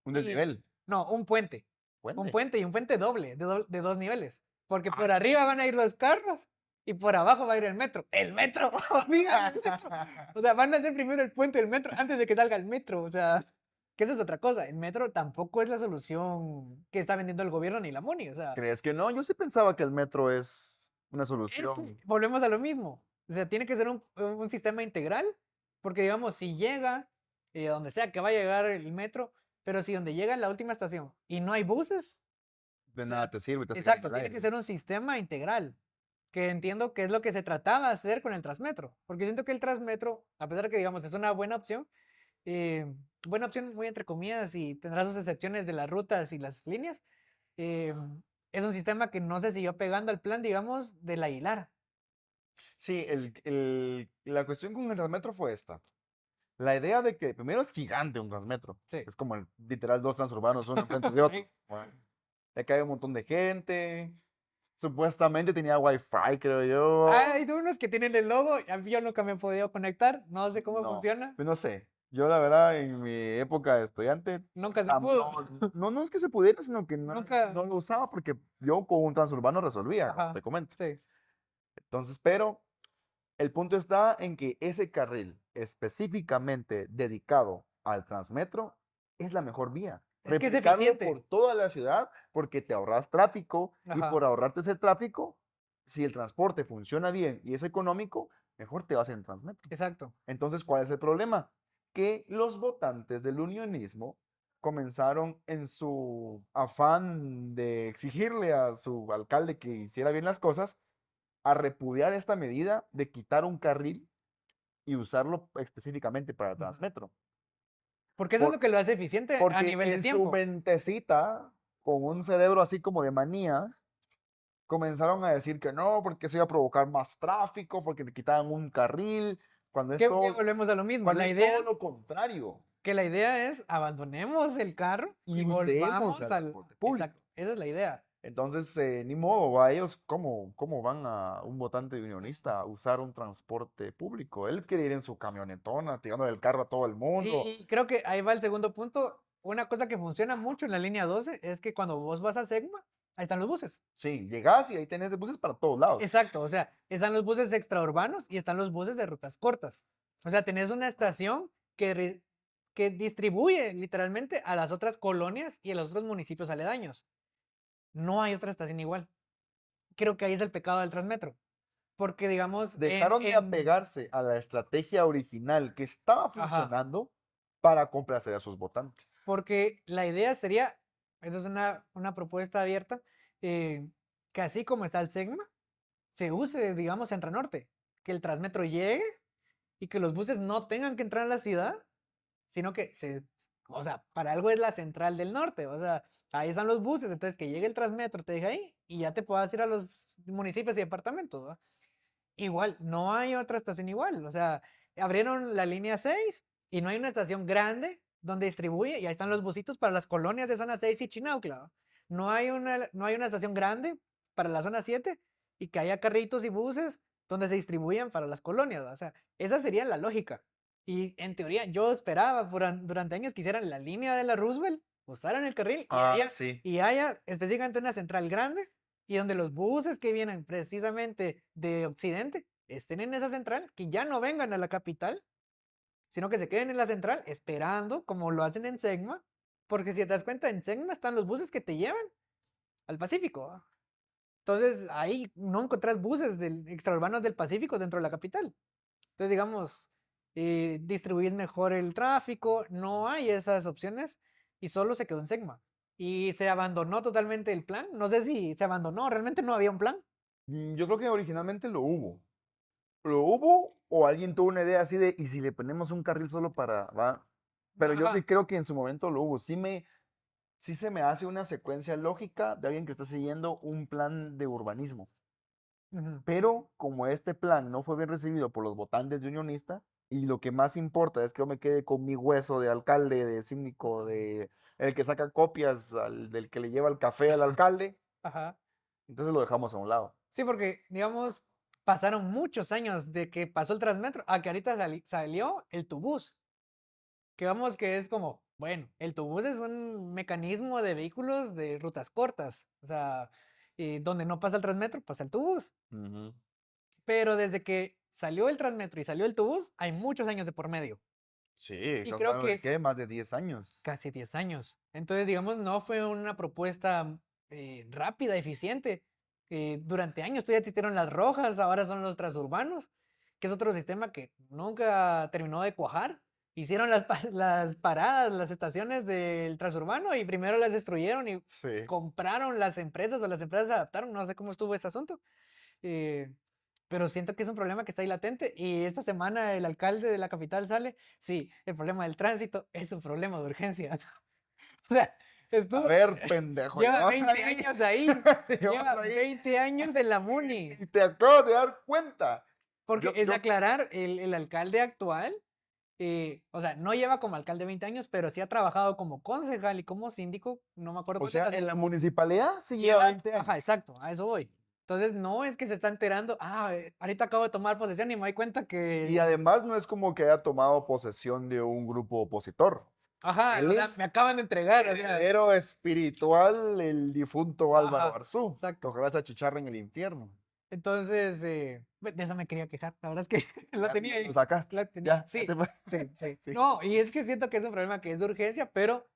Un Y- desnivel. No, un puente. Un Puente. puente y un puente doble, de 2 niveles. Porque por Ah. arriba van a ir los carros y por abajo va a ir el metro. ¡El metro! ¡Amiga, el metro! O sea, van a hacer primero el puente del metro antes de que salga el metro. O sea, que esa es otra cosa. El metro tampoco es la solución que está vendiendo el gobierno ni la MONI. O sea, ¿Crees que no? Yo sí pensaba que el metro es una es que solución. volvemos a lo mismo. O sea, tiene que ser un sistema integral. Porque, digamos, si llega, donde sea que va a llegar el metro, pero si donde llega en la última estación y no hay buses, De o nada sea, te sirve. Te hace exacto, caer en tiene el que aire. ser un sistema integral, que entiendo que es lo que se trataba de hacer con el Transmetro, porque siento que el Transmetro, a pesar de que digamos es una eh, buena opción muy entre comillas y tendrá sus excepciones de las rutas y las líneas, eh, es un sistema que no se siguió pegando al plan, digamos, del Aguilar. Sí, la cuestión con el Transmetro fue esta. La idea de que primero es gigante un Transmetro. Sí. Es como literal 2 transurbanos uno enfrente de otro. Sí. Bueno, le cae un montón de gente. Supuestamente tenía wifi, creo yo. Hay unos que tienen el logo, yo nunca me he podido conectar, no sé cómo No, funciona, pues no sé. Yo la verdad en mi época de estudiante nunca se pudo. no es que se pudiera, sino que Nunca. no lo usaba porque yo con un transurbano resolvía, como Ajá, te comento. sí. Entonces, pero el punto está en que ese carril específicamente dedicado al Transmetro es la mejor vía. Es que es Replicarlo eficiente. por toda la ciudad porque te ahorras tráfico y Ajá. por ahorrarte ese tráfico, si el transporte funciona bien y es económico, mejor te vas en Transmetro. Exacto. Entonces, ¿cuál es el problema? Que los votantes del unionismo comenzaron en su afán de exigirle a su alcalde que hiciera bien las cosas, a repudiar esta medida de quitar un carril y usarlo específicamente para el Ujú. Transmetro. Porque eso es Por- lo que lo hace eficiente a Porque nivel de en su tiempo. mentecita, con un cerebro así como de manía, comenzaron a decir que no, porque eso iba a provocar más tráfico, porque te quitaban un carril, cuando es Que todo, volvemos a lo mismo. cuando La es idea, todo lo contrario. que la idea es abandonemos el carro y Y usemos volvamos al al. transporte público. Exacto. Esa es la idea. Entonces, ni modo, a ellos, ¿cómo van a un votante unionista a usar un transporte público? Él quiere ir en su camionetona, tirando el carro a todo el mundo. Y creo que ahí va el segundo punto. Una cosa que funciona mucho en la línea 12 es que cuando vos vas a Segma, ahí están los buses. Sí, llegas y ahí tenés buses para todos lados. Exacto, o sea, están los buses extraurbanos y están los buses de rutas cortas. O sea, tenés una estación que distribuye literalmente a las otras colonias y a los otros municipios aledaños. No hay otra estación igual. Creo que ahí es el pecado del Transmetro. Porque, digamos, Dejaron de apegarse a la estrategia original que estaba funcionando para complacer a sus votantes. porque la idea sería, esa es una propuesta abierta, que así como está el Segma, se use, digamos, Centro Norte. Que el Transmetro llegue y que los buses no tengan que entrar a la ciudad, sino que o sea, para algo es la central del norte, o sea, ahí están los buses, entonces que llegue el Transmetro, te deja ahí y ya te puedas ir a los municipios y departamentos, ¿va? Igual, no hay otra estación igual, o sea, abrieron la línea 6 y no hay una estación grande donde distribuye y ahí están los busitos para las colonias de Zona 6 y Chinaucla, ¿va? no hay una estación grande para la zona 7 y que haya carritos y buses donde se distribuyan para las colonias, ¿va? O sea, esa sería la lógica. Y en teoría yo esperaba durante años que hicieran la línea de la Roosevelt, usaran el carril Sí. y haya específicamente una central grande y donde los buses que vienen precisamente de Occidente estén en esa central, que ya no vengan a la capital, sino que se queden en la central esperando, como lo hacen en Segma, porque si te das cuenta, en Segma están los buses que te llevan al Pacífico, ¿va? Entonces ahí no encontrás buses extraurbanos del Pacífico dentro de la capital. Entonces, digamos, distribuís mejor el tráfico, no hay esas opciones y solo se quedó en Segma. Y se abandonó totalmente el plan. No sé si se abandonó, realmente no había un plan. Yo creo que originalmente lo hubo. ¿Lo hubo o alguien tuvo una idea así de, y si le ponemos un carril solo para, va? Pero yo sí Ajá. creo que en su momento lo hubo. Sí se me hace una secuencia lógica de alguien que está siguiendo un plan de urbanismo. Ujú. Pero como este plan no fue bien recibido por los votantes de Unionista, y lo que más importa es que yo me quede con mi hueso de alcalde, de síndico, de el que saca copias, del que le lleva el café al alcalde, Ajá. entonces lo dejamos a un lado. Sí, porque, digamos, pasaron muchos años de que pasó el Transmetro a que ahorita salió el Tubús. Que vamos, que es como, bueno, el Tubús es un mecanismo de vehículos de rutas cortas. O sea, donde no pasa el Transmetro, pasa el Tubús. Ujú. Pero desde que salió el Transmetro y salió el Tubús, hay muchos años de por medio. Sí, Y estamos creo hablando de que qué, más de 10 años. casi 10 años. Entonces, digamos, no fue una propuesta rápida, eficiente. Durante años todavía existieron las rojas, ahora son los transurbanos, que es otro sistema que nunca terminó de cuajar. Hicieron las paradas, las estaciones del transurbano y primero las destruyeron y Sí. compraron las empresas o las empresas se adaptaron. No sé cómo estuvo este asunto. eh, pero siento que es un problema que está ahí latente y esta semana el alcalde de la capital sale, sí, el problema del tránsito es un problema de urgencia. O sea, A estuvo, ver, pendejo, lleva llevas 20 ahí. años ahí, Llevas lleva ahí 20 años en la MUNI, y te acabas de dar cuenta. porque Yo, es de yo, aclarar, el alcalde actual, o sea, no lleva como alcalde 20 años, pero sí ha trabajado como concejal y como síndico, no me acuerdo o cuántas sea, en la ocasiones. municipalidad sí lleva 20 Ajá, años. exacto, a eso voy. Entonces, no es que se está enterando, ahorita acabo de tomar posesión y me doy cuenta Y que, además no es como que haya tomado posesión de un grupo opositor. ajá, Él o sea, es me acaban de entregar, o sea, heredero espiritual del difunto Álvaro ajá, Arzú. exacto. Ojalá se achicharre en el infierno. Entonces, de eso me quería quejar. La verdad es que lo Ya, tenía lo ahí. sacaste. La tenía. Ya te Sí, sí, sí. sí. No, y es que siento que es un problema que es de urgencia, pero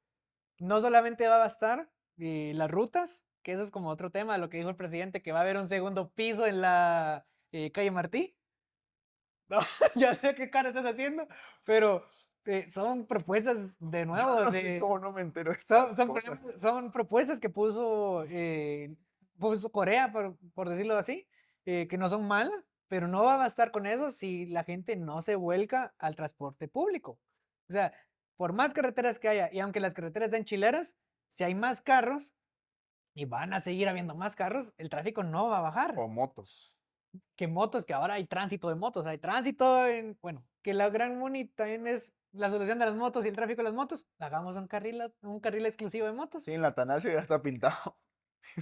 no solamente va a bastar las rutas, que eso es como otro tema, lo que dijo el presidente, que va a haber un segundo piso en la calle Martí. No, ya sé qué cara estás haciendo, pero son propuestas de nuevo, No sé cómo no me entero de son, estas son, cosas. son propuestas que puso Corea, por decirlo así, que no son malas, pero no va a bastar con eso si la gente no se vuelca al transporte público. O sea, por más carreteras que haya, y aunque las carreteras den chileras, si hay más carros, y van a seguir habiendo más carros, el tráfico no va a bajar. O motos. Que motos, que ahora hay tránsito de motos, hay tránsito bueno, que la Gran Muni también es la solución de las motos y el tráfico de las motos, hagamos un carril exclusivo de motos. Sí, en la Atanasio ya está pintado.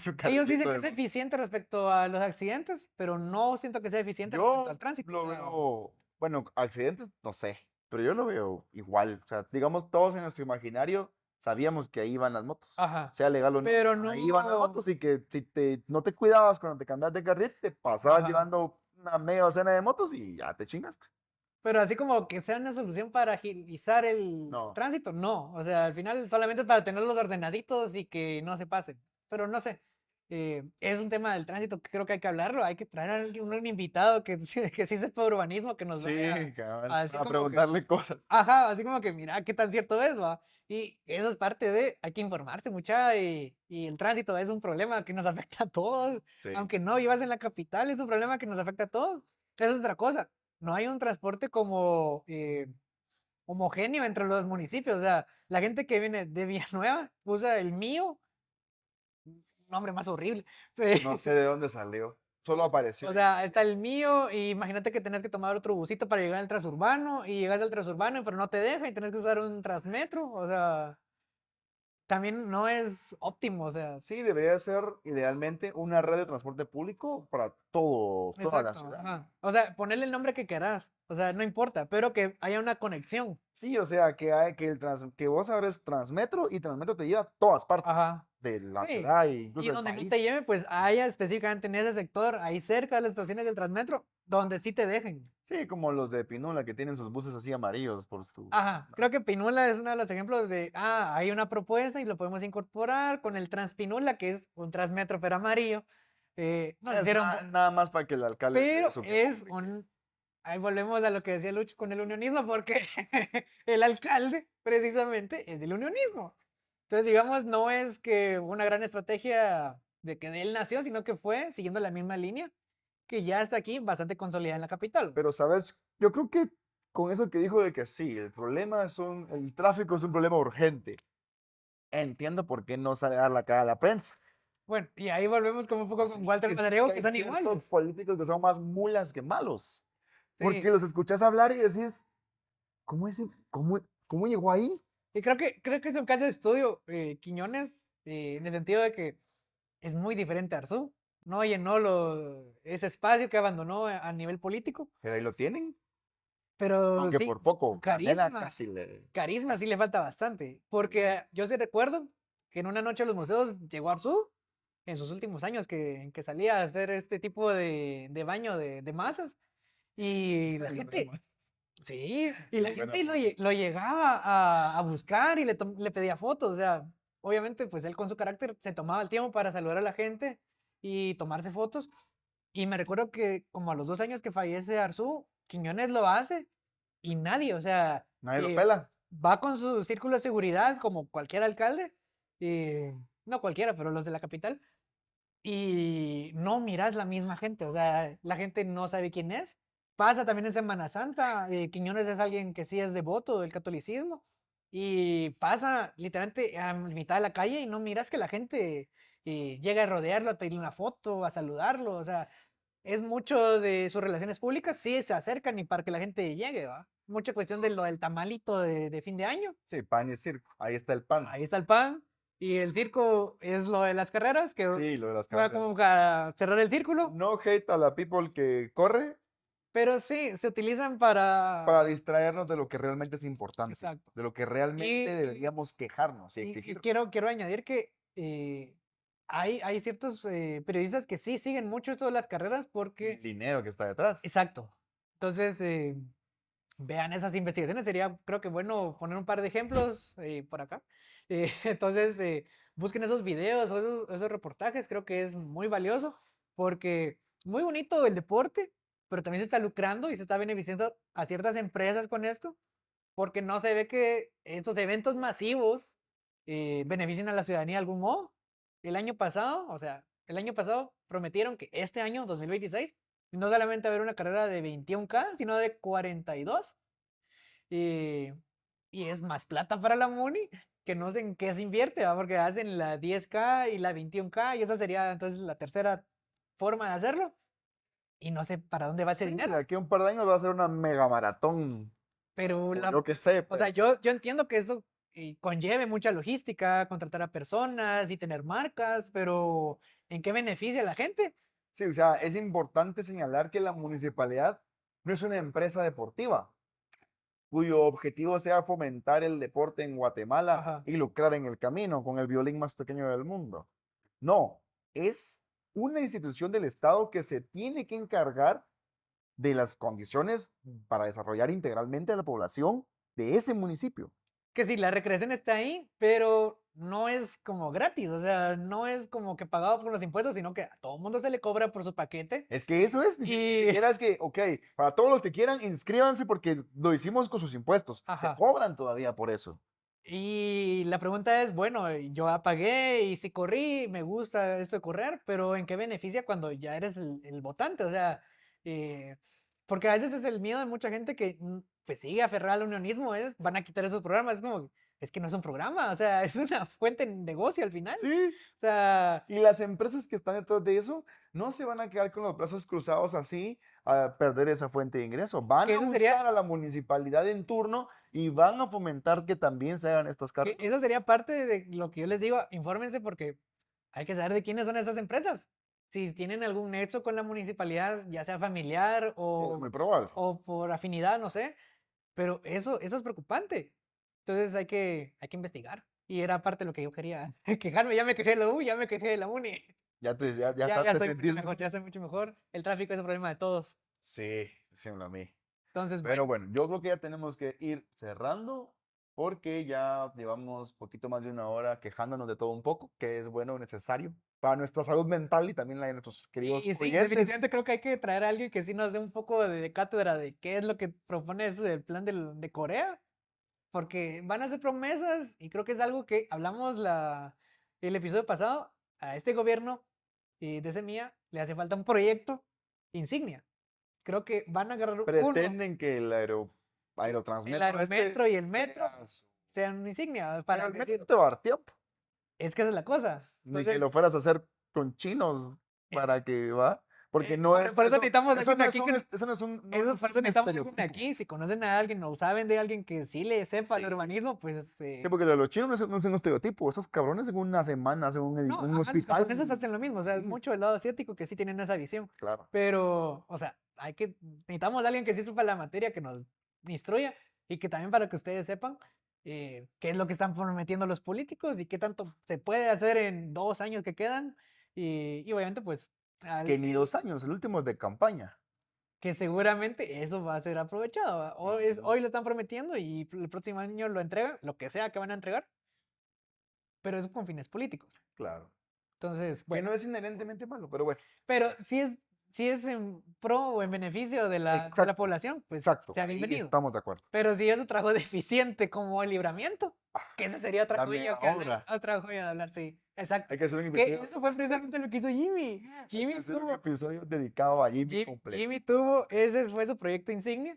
Su Ellos dicen carrilito que de es moto. eficiente respecto a los accidentes, pero no siento que sea eficiente respecto al Yo tránsito. O lo sea, veo, bueno, accidentes, no sé, pero yo lo veo igual. O sea, digamos, todos en nuestro imaginario sabíamos que ahí iban las motos, ajá, sea legal o no, pero ahí iban las no, motos y que si no te cuidabas cuando te cambias de carril, te pasabas ajá. llevando una media docena de motos y ya te chingaste. Pero así como que sea una solución para agilizar el No, tránsito, no. O sea, al final solamente es para tenerlos ordenaditos y que no se pasen. Pero no sé. Es un tema del tránsito que creo que hay que hablarlo. Hay que traer a un invitado que, que sí sepa urbanismo, que nos vaya sí, cabal, a decir a como que, preguntarle cosas. ajá, así como que mira qué tan cierto es, va. Y eso es parte de, hay que informarse mucha y el tránsito es un problema que nos afecta a todos. Sí. Aunque no vivas en la capital, es un problema que nos afecta a todos. Esa es otra cosa. No hay un transporte como homogéneo entre los municipios. O sea, la gente que viene de Villanueva usa el mío, nombre más horrible. No sé de dónde salió, solo apareció O ahí. sea, está el mío y imagínate que tenés que tomar otro busito para llegar al transurbano y llegas al transurbano pero no te deja y tenés que usar un transmetro. O sea, también no es óptimo, o sea, Sí, debería ser idealmente una red de transporte público para toda la exacto, ciudad. ajá. O sea, ponerle el nombre que querás, o sea, no importa, pero que haya una conexión. Sí, o sea, que vos abres Transmetro y Transmetro te lleva a todas partes Ajá. de la Sí. ciudad e Y incluso del donde no país. te lleve, pues haya específicamente en ese sector, ahí cerca de las estaciones del Transmetro, donde sí te dejen. Sí, como los de Pinula que tienen sus buses así amarillos por su... Ajá, creo que Pinula es uno de los ejemplos de, hay una propuesta y lo podemos incorporar con el Transpinula, que es un Transmetro pero amarillo. Nos Es hicieron, nada más para que el alcalde se dé pero su es renombre. un, ahí volvemos a lo que decía Lucho con el unionismo, porque el alcalde precisamente es del unionismo. Entonces, digamos, no es que una gran estrategia de que de él nació, sino que fue siguiendo la misma línea que ya está aquí bastante consolidada en la capital. Pero, ¿sabes? Yo creo que con eso que dijo de que sí, el tráfico es un problema urgente. Entiendo por qué no sale a dar la cara a la prensa. Bueno, y ahí volvemos como un poco Sí, con Walter es Madariago, que que hay son ciertos iguales. políticos que son más mulas que malos. Sí, Porque los escuchas hablar y decís, ¿cómo llegó ahí? y creo que es un caso de estudio, Quiñones, en el sentido de que es muy diferente a Arzú. No llenó ese espacio que abandonó a nivel político, Pero ahí lo tienen. pero Aunque sí, por poco, Canela carisma. casi le... Carisma sí le falta bastante, porque yo sí recuerdo que en una noche a los museos llegó Arzú en sus últimos años que salía a hacer este tipo de baño de masas y la gente, sí, y la Bueno, gente lo llegaba a buscar y le pedía fotos, o sea, obviamente pues él con su carácter se tomaba el tiempo para saludar a la gente y tomarse fotos y me recuerdo que como a los 2 años que fallece Arzú, Quiñones lo hace y nadie, o sea, nadie lo eh, pela. va con su círculo de seguridad como cualquier alcalde, y no cualquiera, pero los de la capital, y no miras la misma gente, o sea, la gente no sabe quién es. Pasa también en Semana Santa, Quiñones es alguien que sí es devoto del catolicismo, y pasa literalmente a mitad de la calle y no miras que la gente llega a rodearlo, a pedirle una foto, a saludarlo, o sea, es mucho de sus relaciones públicas, sí se acercan y para que la gente llegue, ¿va? Mucha cuestión de lo del tamalito de fin de año. Sí, pan y circo. Ahí está el pan. Ahí está el pan. Y el circo es lo de las carreras, que Sí, lo de las va carreras. como a cerrar el círculo. No hate a la people que corre Pero sí, se utilizan para para... distraernos de lo que realmente es importante, Exacto. de lo que realmente Y, y- deberíamos quejarnos y y exigir. quiero añadir que hay ciertos periodistas que sí siguen mucho esto de las carreras El porque... dinero que está detrás. Exacto. Entonces, vean esas investigaciones. Sería, creo que bueno poner un par de ejemplos por acá. Entonces, busquen esos videos o esos reportajes. Creo que es muy valioso porque muy bonito el deporte, pero también se está lucrando y se está beneficiando a ciertas empresas con esto porque no se ve que estos eventos masivos beneficien a la ciudadanía de algún modo. El año pasado prometieron que este año, 2026, no solamente haber una carrera de 21K, sino de 42. Y, y es más plata para la MUNI que no sé en qué se invierte, ¿va? Porque hacen la 10K y la 21K y esa sería entonces la tercera forma de hacerlo. Y no sé para dónde va ese Sí, de dinero. aquí a un par de años va a ser una mega maratón. Pero O yo qué sé, o sea, pero yo entiendo que eso conlleve mucha logística, contratar a personas y tener marcas, pero ¿en qué beneficia a la gente? sí, o sea, es importante señalar que la municipalidad no es una empresa deportiva cuyo objetivo sea fomentar el deporte en Guatemala Ajá. y lucrar en el camino con el violín más pequeño del mundo. No, es una institución del Estado que se tiene que encargar de las condiciones para desarrollar integralmente a la población de ese municipio. Que sí, la recreación está ahí, pero no es como gratis, o sea, no es como que pagado por los impuestos, sino que a todo mundo se le cobra por su paquete. Es que eso es, ni Y, siquiera es que, ok, para todos los que quieran, inscríbanse porque lo hicimos con sus impuestos. Te ajá. cobran todavía por eso. Y la pregunta es, bueno, yo apagué y sí corrí, me gusta esto de correr, pero ¿en qué beneficia cuando ya eres el votante? O sea, eh, porque a veces es el miedo de mucha gente que pues sigue aferrada al unionismo, van a quitar esos programas, es como, es que no es un programa, o sea, es una fuente de negocio al final. Sí. O sea, Y las empresas que están detrás de eso no se van a quedar con los brazos cruzados así a perder esa fuente de ingreso. Van que a eso sería, buscar a la municipalidad en turno y van a fomentar que también se hagan estas que carreras. eso sería parte de lo que yo les digo, infórmense porque hay que saber de quiénes son estas empresas. Si tienen algún nexo con la municipalidad, ya sea familiar Es o, muy probable. o por afinidad, no sé, pero eso es preocupante. Entonces hay que investigar. Y era parte de lo que yo quería quejarme. Ya me quejé de la U, ya me quejé de la uni. Ya Ya te estoy mucho sentís mejor, ya estoy mucho mejor. El tráfico es un problema de todos. Sí, siempre a mí. Entonces, Pero bueno, bueno, yo creo que ya tenemos que ir cerrando porque ya llevamos poquito más de una hora quejándonos de todo un poco, que es bueno, necesario para nuestra salud mental y también la de nuestros queridos y sí, oyentes. definitivamente creo que hay que traer a alguien que sí nos dé un poco de cátedra de qué es lo que propone eso del plan de Corea. Porque van a hacer promesas y creo que es algo que hablamos el episodio pasado. A este gobierno de semilla le hace falta un proyecto insignia. Creo que van a agarrar uno, Pretenden que el el aerotransmetro aerometro y el metro sea sean una insignia pero para el metro decir, no te va a dar tiempo, es que esa es la cosa. ni que Entonces, lo fueras a hacer con chinos es- para que va, porque no es por eso necesitamos eso alguien no es aquí un que eso no es un no eso, es por eso un necesitamos alguien estereotipo. aquí. Si conocen a alguien o saben de alguien que sí le sepa el Sí. urbanismo, pues Sí, porque lo de los chinos no es un estereotipo. Esos cabrones en una semana hacen no, un ajá, los hospital. japoneses hacen lo mismo, o sea, es Sí, mucho del lado asiático que sí tienen esa visión. claro. Pero, o sea, necesitamos a alguien que sí sepa la materia, que nos instruya y que también para que ustedes sepan qué es lo que están prometiendo los políticos y qué tanto se puede hacer en 2 años que quedan. Y obviamente, pues, Que ni 2 años, el último es de campaña. que seguramente eso va a ser aprovechado. ¿Va? Hoy lo están prometiendo y el próximo año lo entregan, lo que sea que van a entregar, pero eso con fines políticos. Claro. Entonces, Que bueno. no es inherentemente malo, pero bueno. Pero si es en pro o en beneficio de la Exacto, población, pues exacto. sea Ahí bienvenido. estamos de acuerdo. Pero si eso trabajo deficiente como el libramiento, que esa sería otra La joya mega obra. otra joya de hablar, sí. Exacto. Hay que hacer un Que episodio, eso fue precisamente lo que hizo Jimmy. hay que hacer un episodio dedicado a Jimmy completo. Jimmy tuvo, ese fue su proyecto insignia.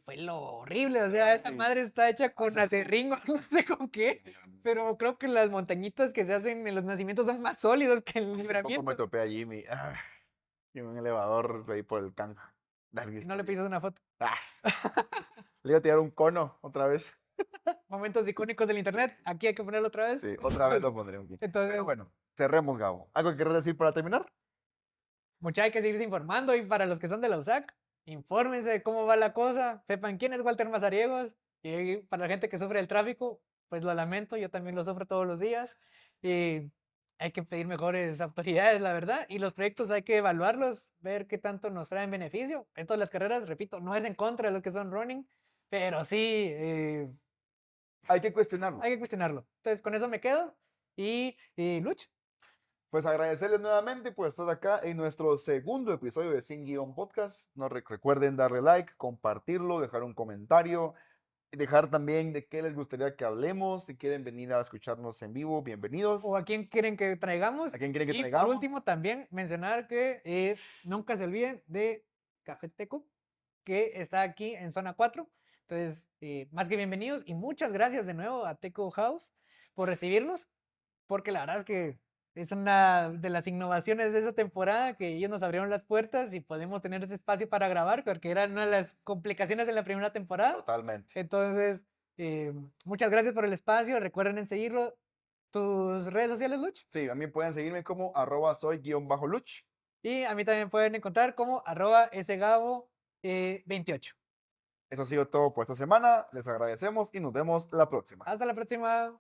Fue lo horrible, o sea, esa Sí. madre está hecha con Hace- acerrín o no sé con qué. Pero creo que las montañitas que se hacen en los nacimientos son más sólidos que el Hace poco me libramiento. topé a Jimmy. En un elevador ahí por el can. Y no Larguísimo. le pides una foto. Ah, le iba a tirar un cono otra vez. Momentos icónicos del internet. Aquí hay que ponerlo otra vez. Sí, otra vez lo pondré aquí. Entonces, Pero bueno, cerremos, Gabo. ¿Algo que querés decir para terminar? mucha hay que seguirse informando y para los que son de la USAC, infórmense de cómo va la cosa, sepan quién es Walter Mazariegos y para la gente que sufre el tráfico, pues lo lamento, yo también lo sufro todos los días y hay que pedir mejores autoridades, la verdad, y los proyectos hay que evaluarlos, ver qué tanto nos traen beneficio. Esto de las carreras, repito, no es en contra de los que son running, pero sí Hay que cuestionarlo. hay que cuestionarlo. Entonces, con eso me quedo y Luch. Pues agradecerles nuevamente por estar acá en nuestro segundo episodio de Sin Guión Podcast. No recuerden darle like, compartirlo, dejar un comentario, dejar también de qué les gustaría que hablemos. Si quieren venir a escucharnos en vivo, bienvenidos. O a quién quieren que traigamos. ¿A quién quieren que Y traigamos? por último, también mencionar que nunca se olviden de Café Teco, que está aquí en zona 4. Entonces, más que bienvenidos y muchas gracias de nuevo a Teco House por recibirnos, porque la verdad es que es una de las innovaciones de esa temporada que ellos nos abrieron las puertas y podemos tener ese espacio para grabar, porque era una de las complicaciones en la primera temporada. Totalmente. Entonces, muchas gracias por el espacio. Recuerden en seguirlo. ¿Tus redes sociales, Luch? Sí, a mí pueden seguirme como @soy_luch. Y a mí también pueden encontrar como @sgabo28. Eso ha sido todo por esta semana. Les agradecemos y nos vemos la próxima. Hasta la próxima.